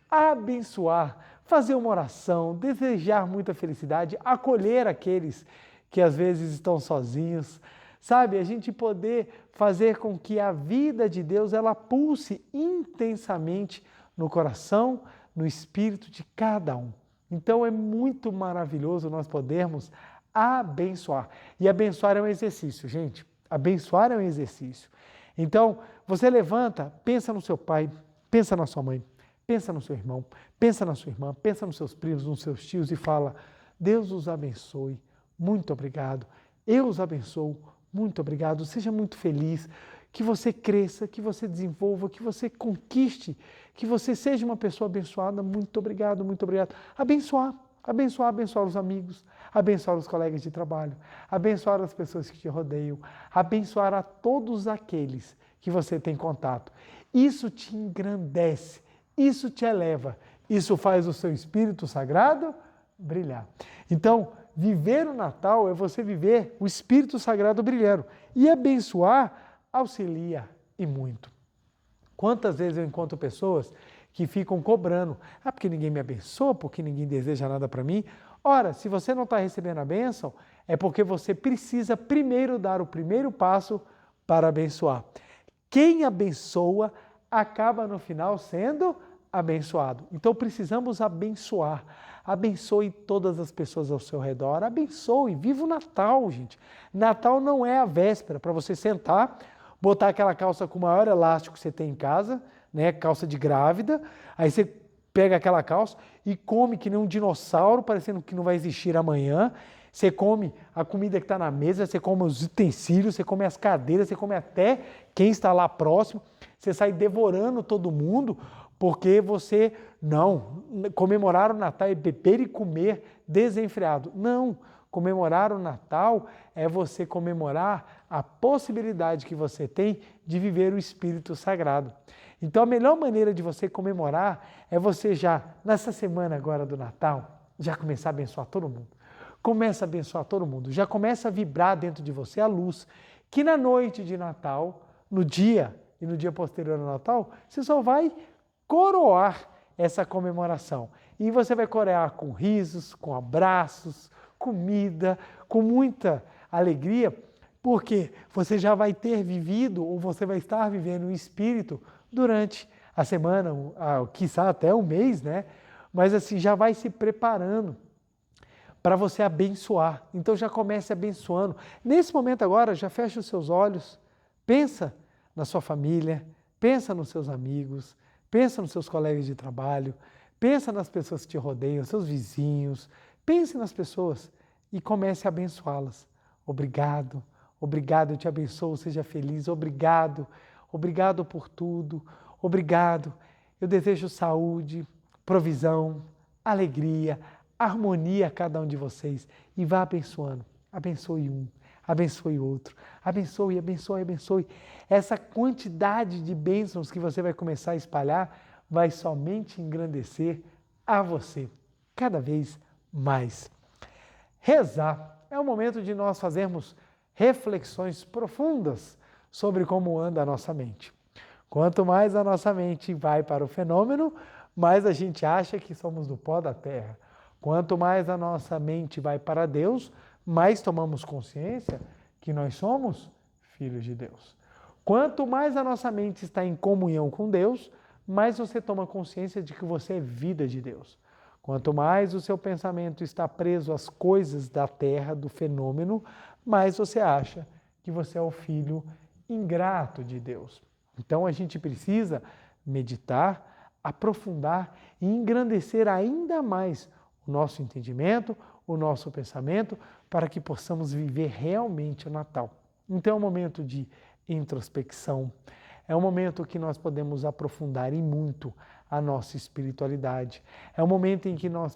Abençoar, fazer uma oração, desejar muita felicidade, acolher aqueles que às vezes estão sozinhos, sabe? A gente poder fazer com que a vida de Deus ela pulse intensamente no coração, no espírito de cada um. Então é muito maravilhoso nós podermos abençoar. E abençoar é um exercício, gente. Abençoar é um exercício. Então, você levanta, pensa no seu pai, pensa na sua mãe, pensa no seu irmão, pensa na sua irmã, pensa nos seus primos, nos seus tios e fala, Deus os abençoe, muito obrigado. Eu os abençoo, muito obrigado. Seja muito feliz, que você cresça, que você desenvolva, que você conquiste, que você seja uma pessoa abençoada. Muito obrigado, muito obrigado. Abençoar, abençoar, abençoar os amigos, abençoar os colegas de trabalho, abençoar as pessoas que te rodeiam, abençoar a todos aqueles que você tem contato. Isso te engrandece, isso te eleva, isso faz o seu espírito sagrado brilhar. Então, viver o Natal é você viver o espírito sagrado brilhando. E abençoar auxilia e muito. Quantas vezes eu encontro pessoas que ficam cobrando, porque ninguém me abençoa, porque ninguém deseja nada para mim. Ora, se você não está recebendo a bênção, é porque você precisa primeiro dar o primeiro passo para abençoar. Quem abençoa acaba no final sendo abençoado. Então precisamos abençoar. Abençoe todas as pessoas ao seu redor. Abençoe. Viva o Natal, gente. Natal não é a véspera para você sentar, botar aquela calça com o maior elástico que você tem em casa, né, calça de grávida, aí você pega aquela calça e come que nem um dinossauro, parecendo que não vai existir amanhã. Você come a comida que está na mesa, você come os utensílios, você come as cadeiras, você come até quem está lá próximo, você sai devorando todo mundo, porque você não comemorar o Natal é beber e comer desenfreado. Não, comemorar o Natal é você comemorar a possibilidade que você tem de viver o Espírito Sagrado. Então a melhor maneira de você comemorar é você já, nessa semana agora do Natal, já começar a abençoar todo mundo. Começa a abençoar todo mundo, já começa a vibrar dentro de você a luz, que na noite de Natal, no dia e no dia posterior ao Natal, você só vai coroar essa comemoração. E você vai coroar com risos, com abraços, comida, com muita alegria, porque você já vai ter vivido ou você vai estar vivendo o Espírito durante a semana, quiçá até um mês, né? Mas assim, já vai se preparando para você abençoar. Então já comece abençoando. Nesse momento agora, já feche os seus olhos, pensa na sua família, pensa nos seus amigos, pensa nos seus colegas de trabalho, pensa nas pessoas que te rodeiam, seus vizinhos, pense nas pessoas e comece a abençoá-las. Obrigado, obrigado, eu te abençoo, seja feliz, obrigado, obrigado por tudo, obrigado. Eu desejo saúde, provisão, alegria, harmonia a cada um de vocês e vá abençoando. Abençoe um, abençoe outro, abençoe, abençoe, abençoe. Essa quantidade de bênçãos que você vai começar a espalhar vai somente engrandecer a você cada vez mais. Rezar é o momento de nós fazermos reflexões profundas sobre como anda a nossa mente. Quanto mais a nossa mente vai para o fenômeno, mais a gente acha que somos do pó da terra. Quanto mais a nossa mente vai para Deus, mais tomamos consciência que nós somos filhos de Deus. Quanto mais a nossa mente está em comunhão com Deus, mais você toma consciência de que você é vida de Deus. Quanto mais o seu pensamento está preso às coisas da terra, do fenômeno, mais você acha que você é o filho ingrato de Deus. Então a gente precisa meditar, aprofundar e engrandecer ainda mais o nosso entendimento, o nosso pensamento, para que possamos viver realmente o Natal. Então é um momento de introspecção, é um momento que nós podemos aprofundar em muito a nossa espiritualidade, é um momento em que nós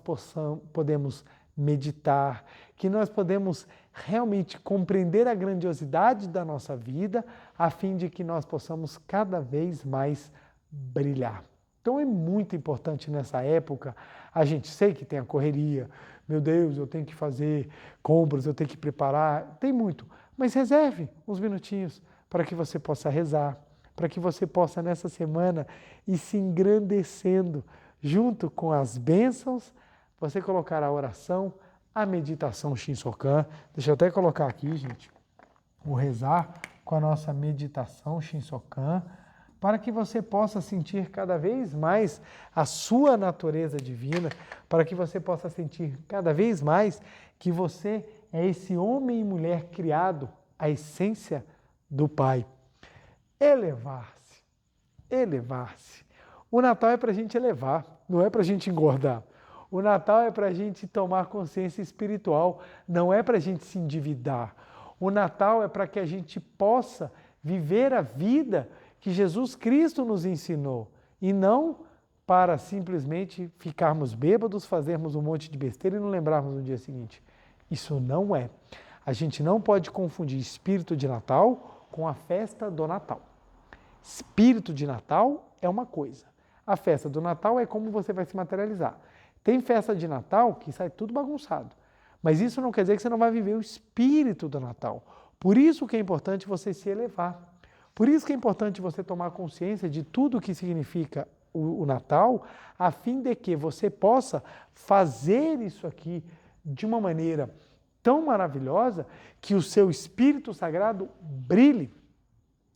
podemos meditar, que nós podemos realmente compreender a grandiosidade da nossa vida, a fim de que nós possamos cada vez mais brilhar. Então é muito importante nessa época, a gente sei que tem a correria, meu Deus, eu tenho que fazer compras, eu tenho que preparar, tem muito, mas reserve uns minutinhos para que você possa rezar, para que você possa nessa semana ir se engrandecendo junto com as bênçãos, você colocar a oração, a meditação Shinsokan. Deixa eu até colocar aqui, gente, o rezar com a nossa meditação Shinsokan, para que você possa sentir cada vez mais a sua natureza divina, para que você possa sentir cada vez mais que você é esse homem e mulher criado à essência do Pai. Elevar-se, elevar-se. O Natal é para a gente elevar, não é para a gente engordar. O Natal é para a gente tomar consciência espiritual, não é para a gente se endividar. O Natal é para que a gente possa viver a vida que Jesus Cristo nos ensinou e não para simplesmente ficarmos bêbados, fazermos um monte de besteira e não lembrarmos no dia seguinte. Isso não é. A gente não pode confundir espírito de Natal com a festa do Natal. Espírito de Natal é uma coisa. A festa do Natal é como você vai se materializar. Tem festa de Natal que sai tudo bagunçado, mas isso não quer dizer que você não vai viver o espírito do Natal. Por isso que é importante você se elevar. Por isso que é importante você tomar consciência de tudo o que significa o Natal, a fim de que você possa fazer isso aqui de uma maneira tão maravilhosa que o seu espírito sagrado brilhe.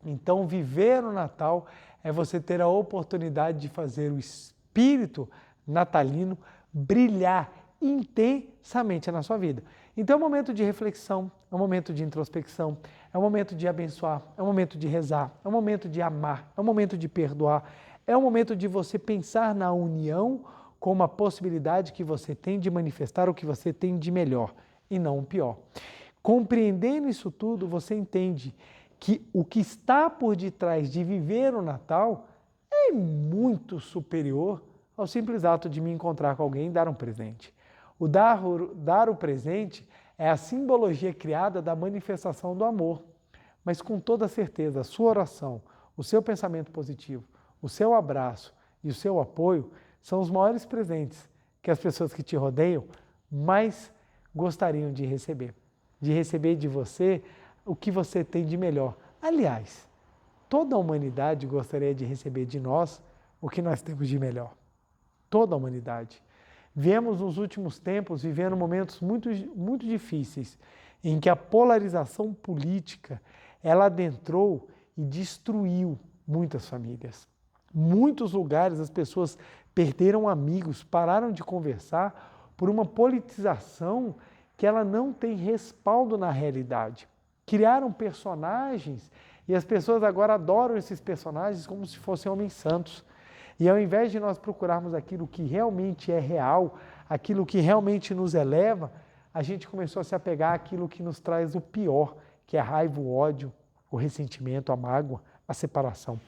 Então, viver o Natal é você ter a oportunidade de fazer o espírito natalino brilhar intensamente na sua vida. Então é um momento de reflexão, é um momento de introspecção, é um momento de abençoar, é um momento de rezar, é um momento de amar, é um momento de perdoar, é um momento de você pensar na união como a possibilidade que você tem de manifestar o que você tem de melhor e não o pior. Compreendendo isso tudo, você entende que o que está por detrás de viver o Natal é muito superior ao simples ato de me encontrar com alguém e dar um presente. O dar o presente é a simbologia criada da manifestação do amor, mas com toda certeza a sua oração, o seu pensamento positivo, o seu abraço e o seu apoio são os maiores presentes que as pessoas que te rodeiam mais gostariam de receber de você o que você tem de melhor. Aliás, toda a humanidade gostaria de receber de nós o que nós temos de melhor. Toda a humanidade. Viemos nos últimos tempos vivendo momentos muito difíceis, em que a polarização política, ela adentrou e destruiu muitas famílias. Muitos lugares as pessoas perderam amigos, pararam de conversar por uma politização que ela não tem respaldo na realidade. Criaram personagens e as pessoas agora adoram esses personagens como se fossem homens santos. E ao invés de nós procurarmos aquilo que realmente é real, aquilo que realmente nos eleva, a gente começou a se apegar àquilo que nos traz o pior, que é a raiva, o ódio, o ressentimento, a mágoa, a separação.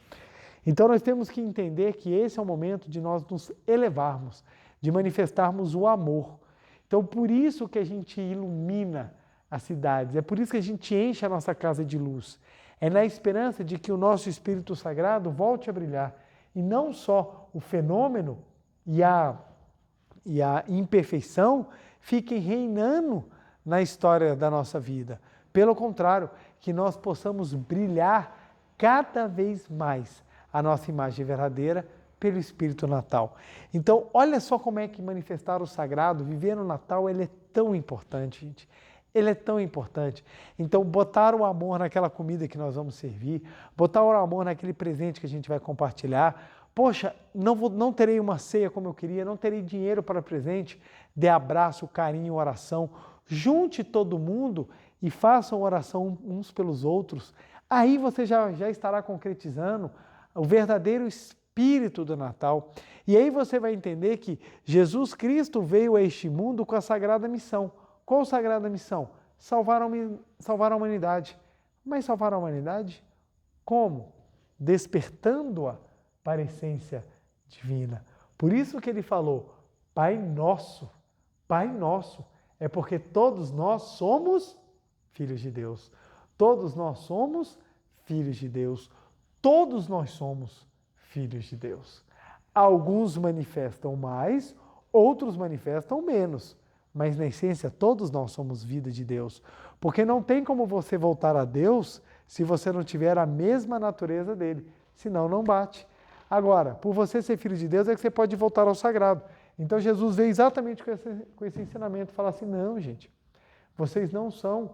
Então nós temos que entender que esse é o momento de nós nos elevarmos, de manifestarmos o amor. Então por isso que a gente ilumina as cidades, é por isso que a gente enche a nossa casa de luz. É na esperança de que o nosso Espírito Sagrado volte a brilhar. E não só o fenômeno e a imperfeição fiquem reinando na história da nossa vida. Pelo contrário, que nós possamos brilhar cada vez mais a nossa imagem verdadeira pelo Espírito Natal. Então, olha só como é que manifestar o sagrado, viver no Natal, ele é tão importante, gente. Ele é tão importante. Então, botar o amor naquela comida que nós vamos servir, botar o amor naquele presente que a gente vai compartilhar. Poxa, não terei uma ceia como eu queria, não terei dinheiro para presente. Dê abraço, carinho, oração. Junte todo mundo e façam oração uns pelos outros. Aí você já estará concretizando o verdadeiro espírito do Natal. E aí você vai entender que Jesus Cristo veio a este mundo com a sagrada missão. Qual a sagrada missão? Salvar a humanidade. Mas salvar a humanidade? Como? Despertando-a para a essência divina. Por isso que ele falou, Pai Nosso. Pai Nosso. É porque todos nós somos filhos de Deus. Todos nós somos filhos de Deus. Todos nós somos filhos de Deus. Alguns manifestam mais, outros manifestam menos. Mas na essência, todos nós somos vida de Deus. Porque não tem como você voltar a Deus se você não tiver a mesma natureza dele. Senão, não bate. Agora, por você ser filho de Deus, é que você pode voltar ao sagrado. Então, Jesus veio exatamente com esse ensinamento. Falar assim, não, gente, vocês não são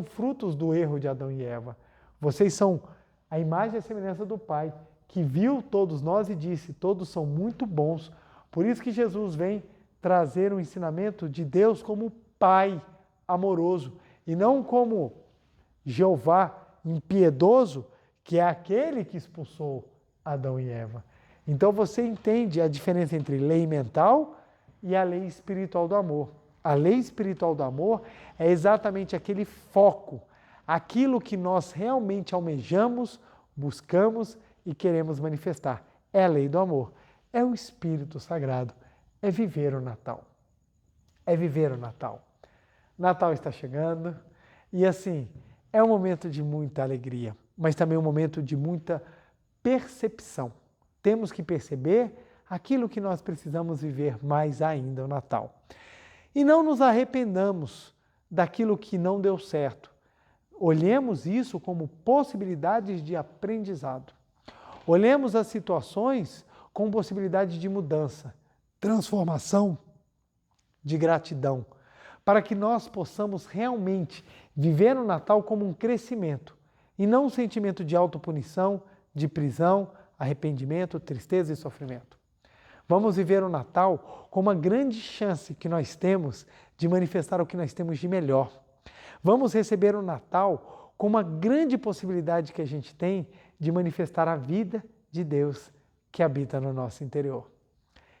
frutos do erro de Adão e Eva. Vocês são a imagem e a semelhança do Pai, que viu todos nós e disse, todos são muito bons. Por isso que Jesus vem trazer um ensinamento de Deus como Pai amoroso e não como Jeová impiedoso, que é aquele que expulsou Adão e Eva. Então você entende a diferença entre lei mental e a lei espiritual do amor. A lei espiritual do amor é exatamente aquele foco, aquilo que nós realmente almejamos, buscamos e queremos manifestar. É a lei do amor, é o Espírito Sagrado. É viver o Natal. É viver o Natal. Natal está chegando e assim, é um momento de muita alegria, mas também um momento de muita percepção. Temos que perceber aquilo que nós precisamos viver mais ainda o Natal. E não nos arrependamos daquilo que não deu certo. Olhemos isso como possibilidades de aprendizado. Olhemos as situações com possibilidade de mudança, transformação, de gratidão, para que nós possamos realmente viver o Natal como um crescimento e não um sentimento de autopunição, de prisão, arrependimento, tristeza e sofrimento. Vamos viver o Natal como uma grande chance que nós temos de manifestar o que nós temos de melhor. Vamos receber o Natal como uma grande possibilidade que a gente tem de manifestar a vida de Deus que habita no nosso interior.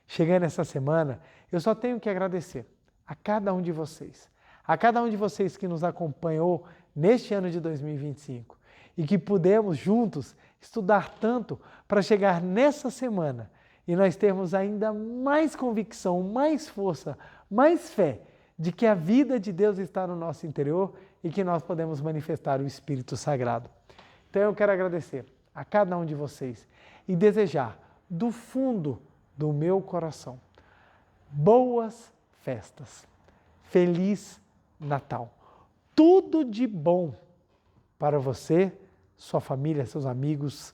Chegando essa semana, eu só tenho que agradecer a cada um de vocês que nos acompanhou neste ano de 2025 e que pudemos juntos estudar tanto para chegar nessa semana e nós termos ainda mais convicção, mais força, mais fé de que a vida de Deus está no nosso interior e que nós podemos manifestar o Espírito Sagrado. Então eu quero agradecer a cada um de vocês e desejar do fundo do meu coração boas festas, feliz Natal, tudo de bom para você, sua família, seus amigos,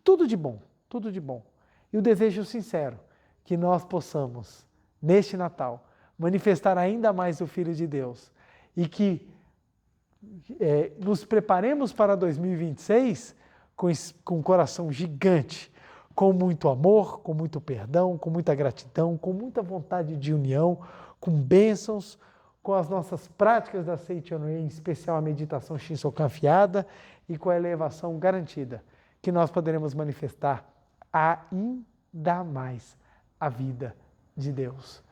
tudo de bom, tudo de bom. E o desejo sincero que nós possamos, neste Natal, manifestar ainda mais o Filho de Deus e que nos preparemos para 2026 com um coração gigante, com muito amor, com muito perdão, com muita gratidão, com muita vontade de união, com bênçãos, com as nossas práticas da Seichonoye, em especial a meditação Shinsokan afiada e com a elevação garantida, que nós poderemos manifestar ainda mais a vida de Deus.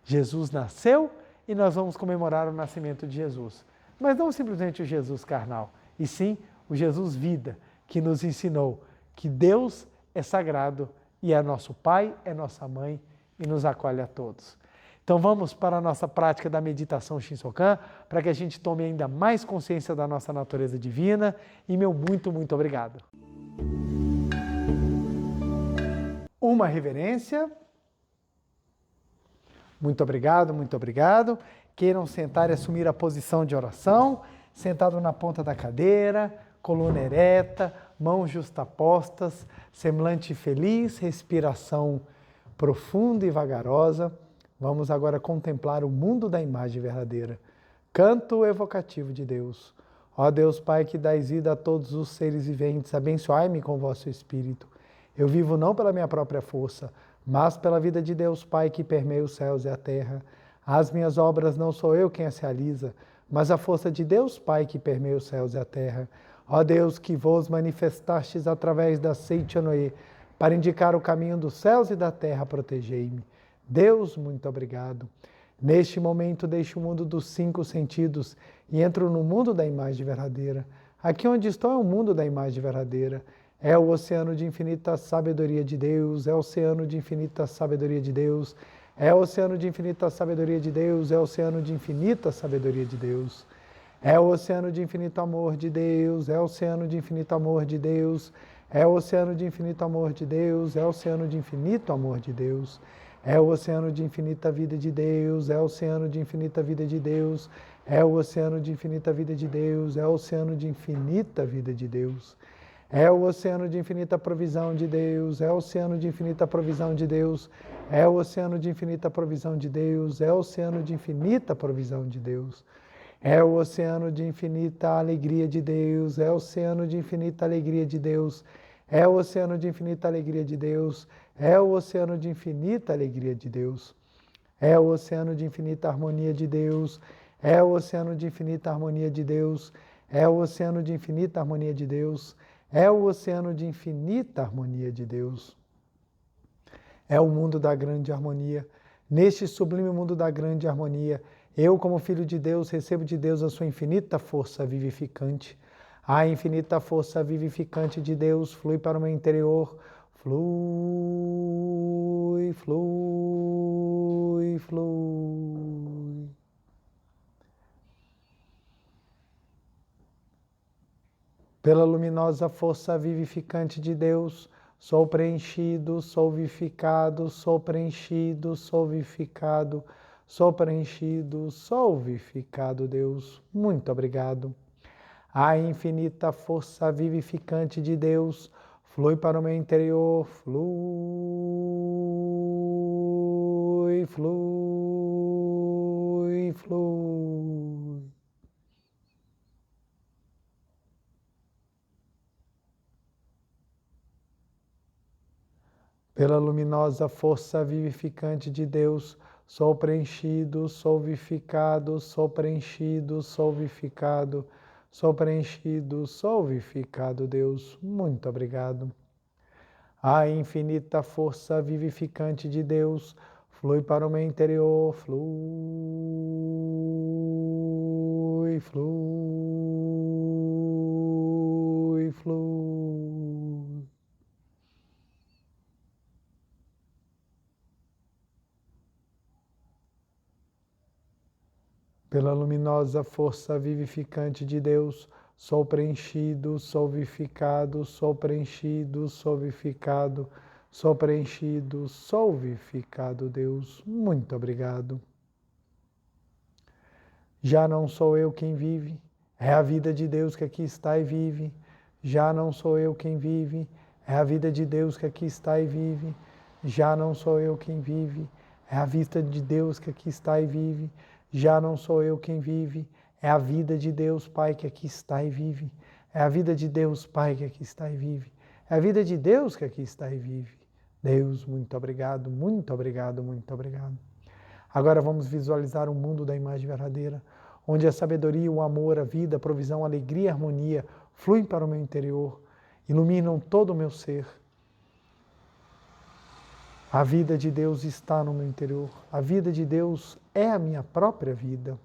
Jesus nasceu e nós vamos comemorar o nascimento de Jesus. Mas não simplesmente o Jesus carnal, e sim o Jesus vida, que nos ensinou que Deus é sagrado e é nosso Pai, é nossa Mãe e nos acolhe a todos. Então vamos para a nossa prática da meditação Shinsokan, para que a gente tome ainda mais consciência da nossa natureza divina. E meu muito, muito obrigado. Uma reverência. Muito obrigado, muito obrigado. Queiram sentar e assumir a posição de oração, sentado na ponta da cadeira, coluna ereta, mãos justapostas, semblante feliz, respiração profunda e vagarosa. Vamos agora contemplar o mundo da imagem verdadeira. Canto evocativo de Deus. Ó Deus Pai, que dás vida a todos os seres viventes, abençoai-me com vosso Espírito. Eu vivo não pela minha própria força, mas pela vida de Deus Pai que permeia os céus e a terra. As minhas obras não sou eu quem as realiza, mas a força de Deus Pai que permeia os céus e a terra. Ó Deus, que vos manifestastes através da Seichonoye, para indicar o caminho dos céus e da terra, protegei-me. Deus, muito obrigado. Neste momento deixo o mundo dos 5 sentidos e entro no mundo da imagem verdadeira. Aqui onde estou é o mundo da imagem verdadeira. É o oceano de infinita sabedoria de Deus, é o oceano de infinita sabedoria de Deus, é o oceano de infinita sabedoria de Deus, é o oceano de infinita sabedoria de Deus. É o oceano de infinito amor de Deus, é o oceano de infinito amor de Deus, é o oceano de infinito amor de Deus, é o oceano de infinito amor de Deus. É o oceano de infinita vida de Deus, é o oceano de infinita vida de Deus, é o oceano de infinita vida de Deus, é o oceano de infinita vida de Deus. É o oceano de infinita provisão de Deus, é o oceano de infinita provisão de Deus, é o oceano de infinita provisão de Deus, é o oceano de infinita provisão de Deus. É o oceano de infinita alegria de Deus, é o oceano de infinita alegria de Deus, é o oceano de infinita alegria de Deus, é o oceano de infinita alegria de Deus, é o oceano de infinita harmonia de Deus, é o oceano de infinita harmonia de Deus, é o oceano de infinita harmonia de Deus, é o oceano de infinita harmonia de Deus. É o mundo da grande harmonia. Neste sublime mundo da grande harmonia, eu, como filho de Deus, recebo de Deus a sua infinita força vivificante. A infinita força vivificante de Deus flui para o meu interior. Flui, flui, flui. Pela luminosa força vivificante de Deus, sou preenchido, sou vivificado, sou preenchido, sou vivificado, sou preenchido, sou vivificado, Deus. Muito obrigado. A infinita força vivificante de Deus flui para o meu interior. Flui, flui, flui. Pela luminosa força vivificante de Deus, sou preenchido, sou vivificado, sou preenchido, sou vivificado, sou preenchido, sou vivificado, Deus. Muito obrigado. A infinita força vivificante de Deus flui para o meu interior. Flui, flui, flui. Pela luminosa força vivificante de Deus, sou preenchido, sou vivificado, sou preenchido, sou vivificado, sou preenchido, sou vivificado, Deus. Muito obrigado. Já não sou eu quem vive, é a vida de Deus que aqui está e vive. Já não sou eu quem vive, é a vida de Deus que aqui está e vive. Já não sou eu quem vive, é a vida de Deus que aqui está e vive. Já não sou eu quem vive, é a vida de Deus Pai que aqui está e vive. É a vida de Deus Pai que aqui está e vive. É a vida de Deus que aqui está e vive. Deus, muito obrigado, muito obrigado, muito obrigado. Agora vamos visualizar um mundo da imagem verdadeira, onde a sabedoria, o amor, a vida, a provisão, a alegria e a harmonia fluem para o meu interior, iluminam todo o meu ser. A vida de Deus está no meu interior. A vida de Deus é a minha própria vida.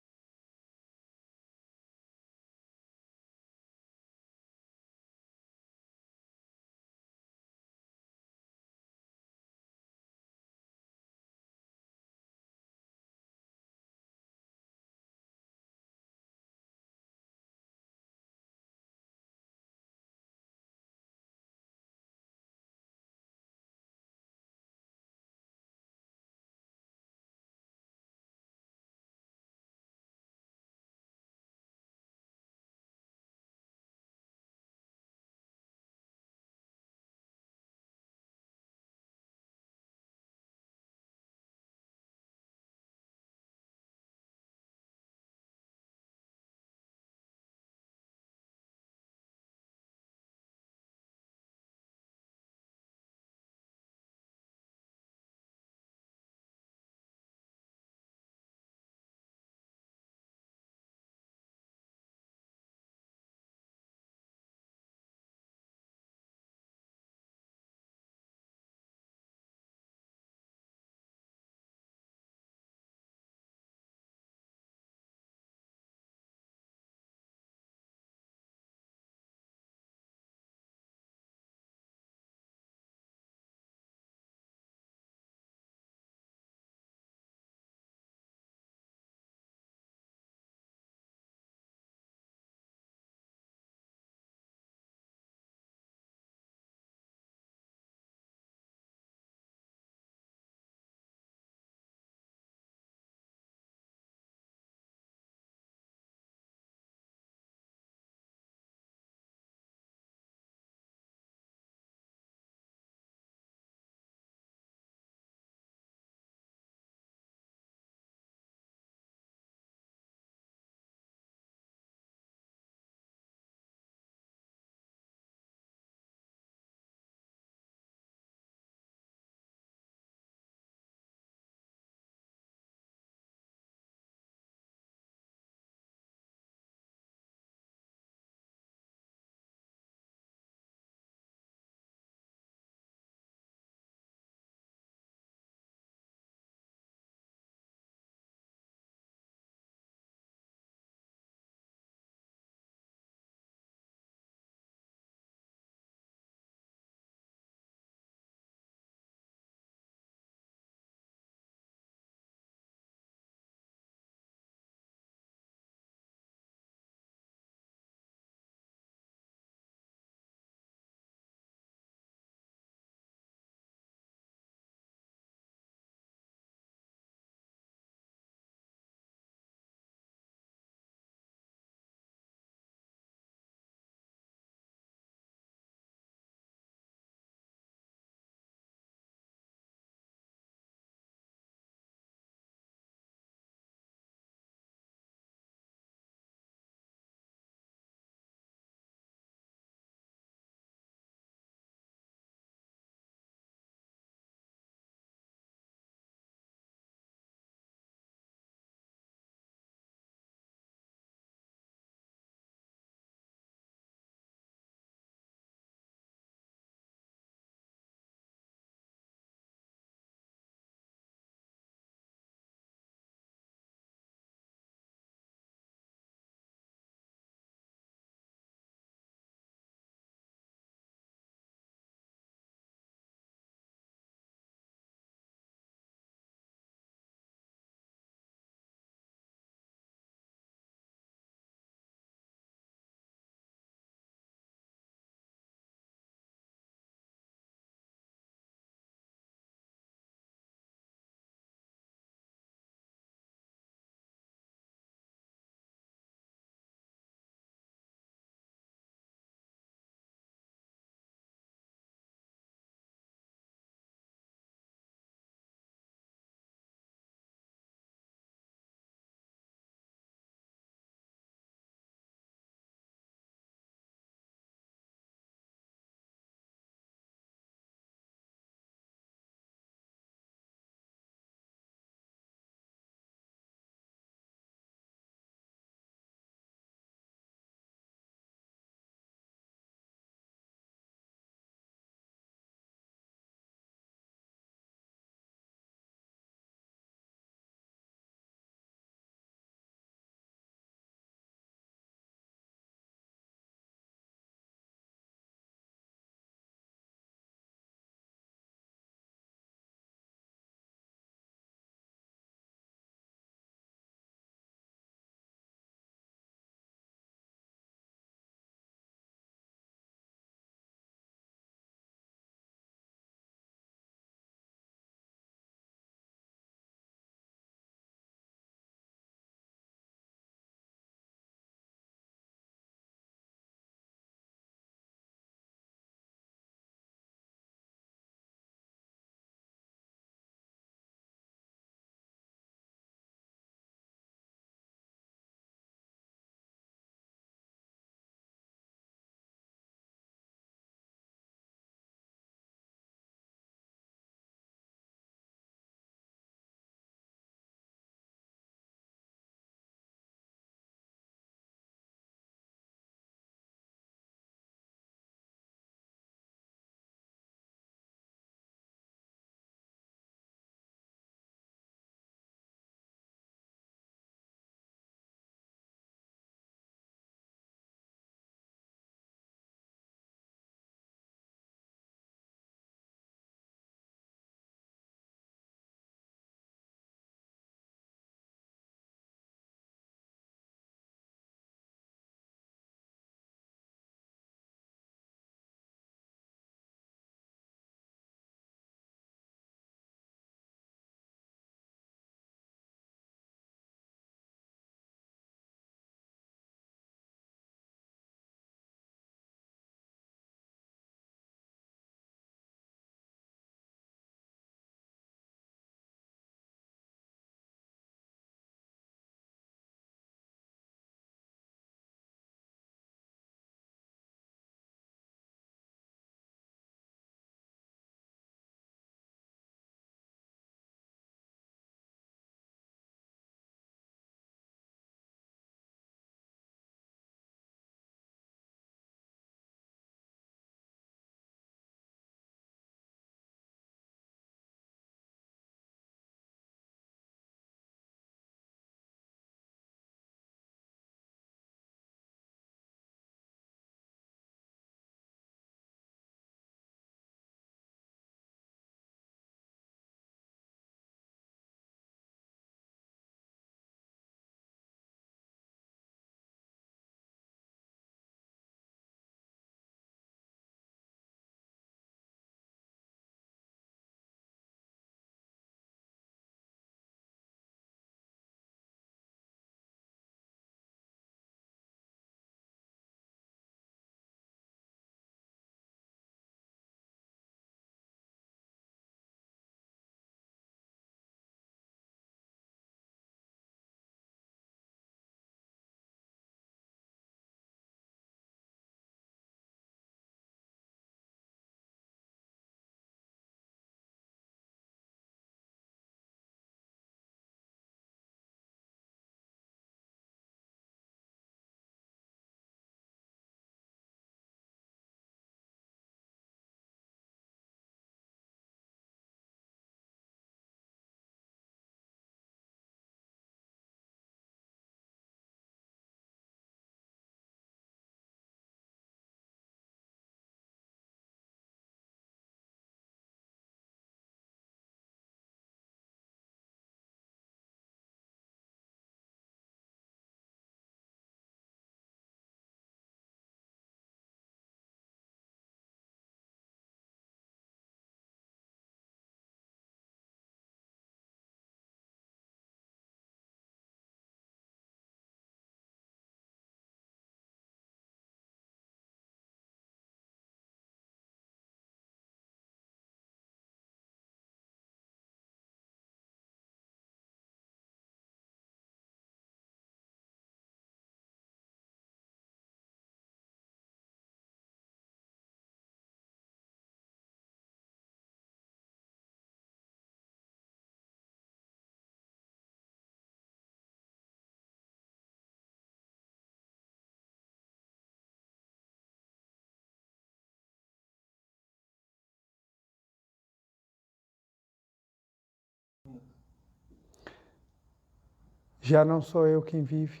Já não sou eu quem vive,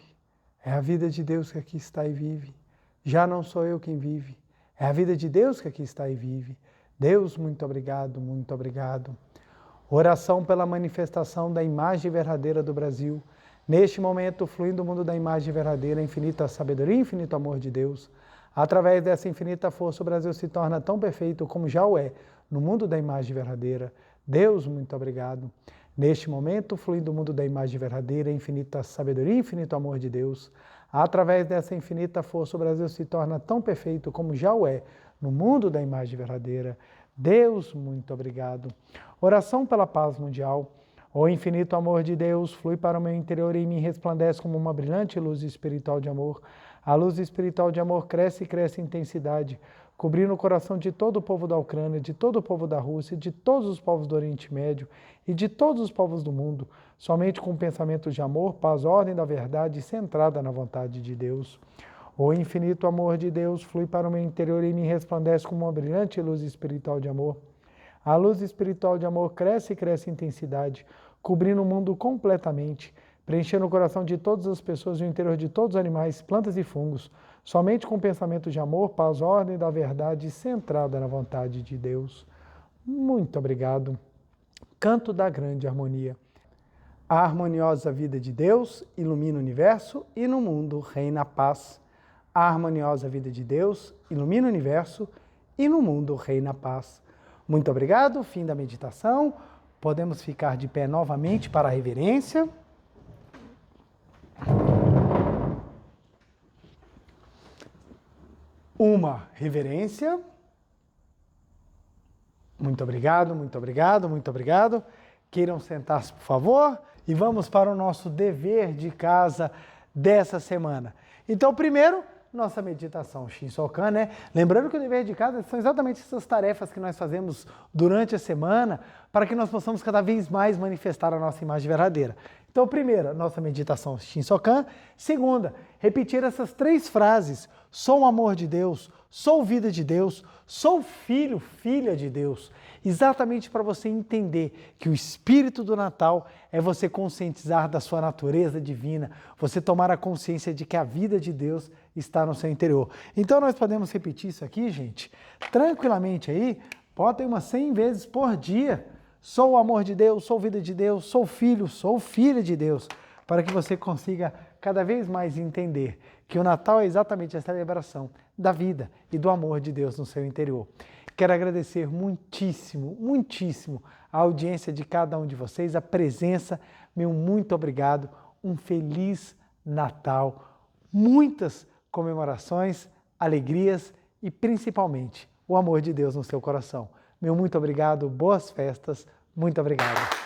é a vida de Deus que aqui está e vive. Já não sou eu quem vive, é a vida de Deus que aqui está e vive. Deus, muito obrigado, muito obrigado. Oração pela manifestação da imagem verdadeira do Brasil. Neste momento, fluindo o mundo da imagem verdadeira, infinita sabedoria e infinito amor de Deus. Através dessa infinita força, o Brasil se torna tão perfeito como já o é no mundo da imagem verdadeira. Deus, muito obrigado. Neste momento, fluindo o mundo da imagem verdadeira, infinita sabedoria e infinito amor de Deus. Através dessa infinita força, o Brasil se torna tão perfeito como já o é no mundo da imagem verdadeira. Deus, muito obrigado. Oração pela paz mundial. O infinito amor de Deus flui para o meu interior e em mim resplandece como uma brilhante luz espiritual de amor. A luz espiritual de amor cresce e cresce em intensidade, cobrindo o coração de todo o povo da Ucrânia, de todo o povo da Rússia, de todos os povos do Oriente Médio e de todos os povos do mundo, somente com pensamentos de amor, paz, ordem da verdade centrada na vontade de Deus. O infinito amor de Deus flui para o meu interior e me resplandece como uma brilhante luz espiritual de amor. A luz espiritual de amor cresce e cresce em intensidade, cobrindo o mundo completamente, preenchendo o coração de todas as pessoas e o interior de todos os animais, plantas e fungos, somente com pensamentos de amor, paz, ordem da verdade centrada na vontade de Deus. Muito obrigado. Canto da grande harmonia. A harmoniosa vida de Deus ilumina o universo e no mundo reina a paz. A harmoniosa vida de Deus ilumina o universo e no mundo reina a paz. Muito obrigado, fim da meditação. Podemos ficar de pé novamente para a reverência. Uma reverência. Muito obrigado, muito obrigado, muito obrigado. Queiram sentar-se, por favor, e vamos para o nosso dever de casa dessa semana. Então, primeiro, nossa meditação Shinsokan, né? Lembrando que o dever de casa são exatamente essas tarefas que nós fazemos durante a semana para que nós possamos cada vez mais manifestar a nossa imagem verdadeira. Então, primeira, nossa meditação Shinsokan. Segunda, repetir essas 3 frases. Sou o amor de Deus, sou vida de Deus, sou filho, filha de Deus. Exatamente para você entender que o espírito do Natal é você conscientizar da sua natureza divina, você tomar a consciência de que a vida de Deus está no seu interior. Então nós podemos repetir isso aqui, gente, tranquilamente aí, botem umas 100 vezes por dia. Sou o amor de Deus, sou vida de Deus, sou filho, sou filha de Deus, para que você consiga cada vez mais entender que o Natal é exatamente a celebração da vida e do amor de Deus no seu interior. Quero agradecer muitíssimo, muitíssimo a audiência de cada um de vocês, a presença, meu muito obrigado, um feliz Natal, muitas comemorações, alegrias e principalmente o amor de Deus no seu coração. Meu muito obrigado, boas festas, muito obrigado.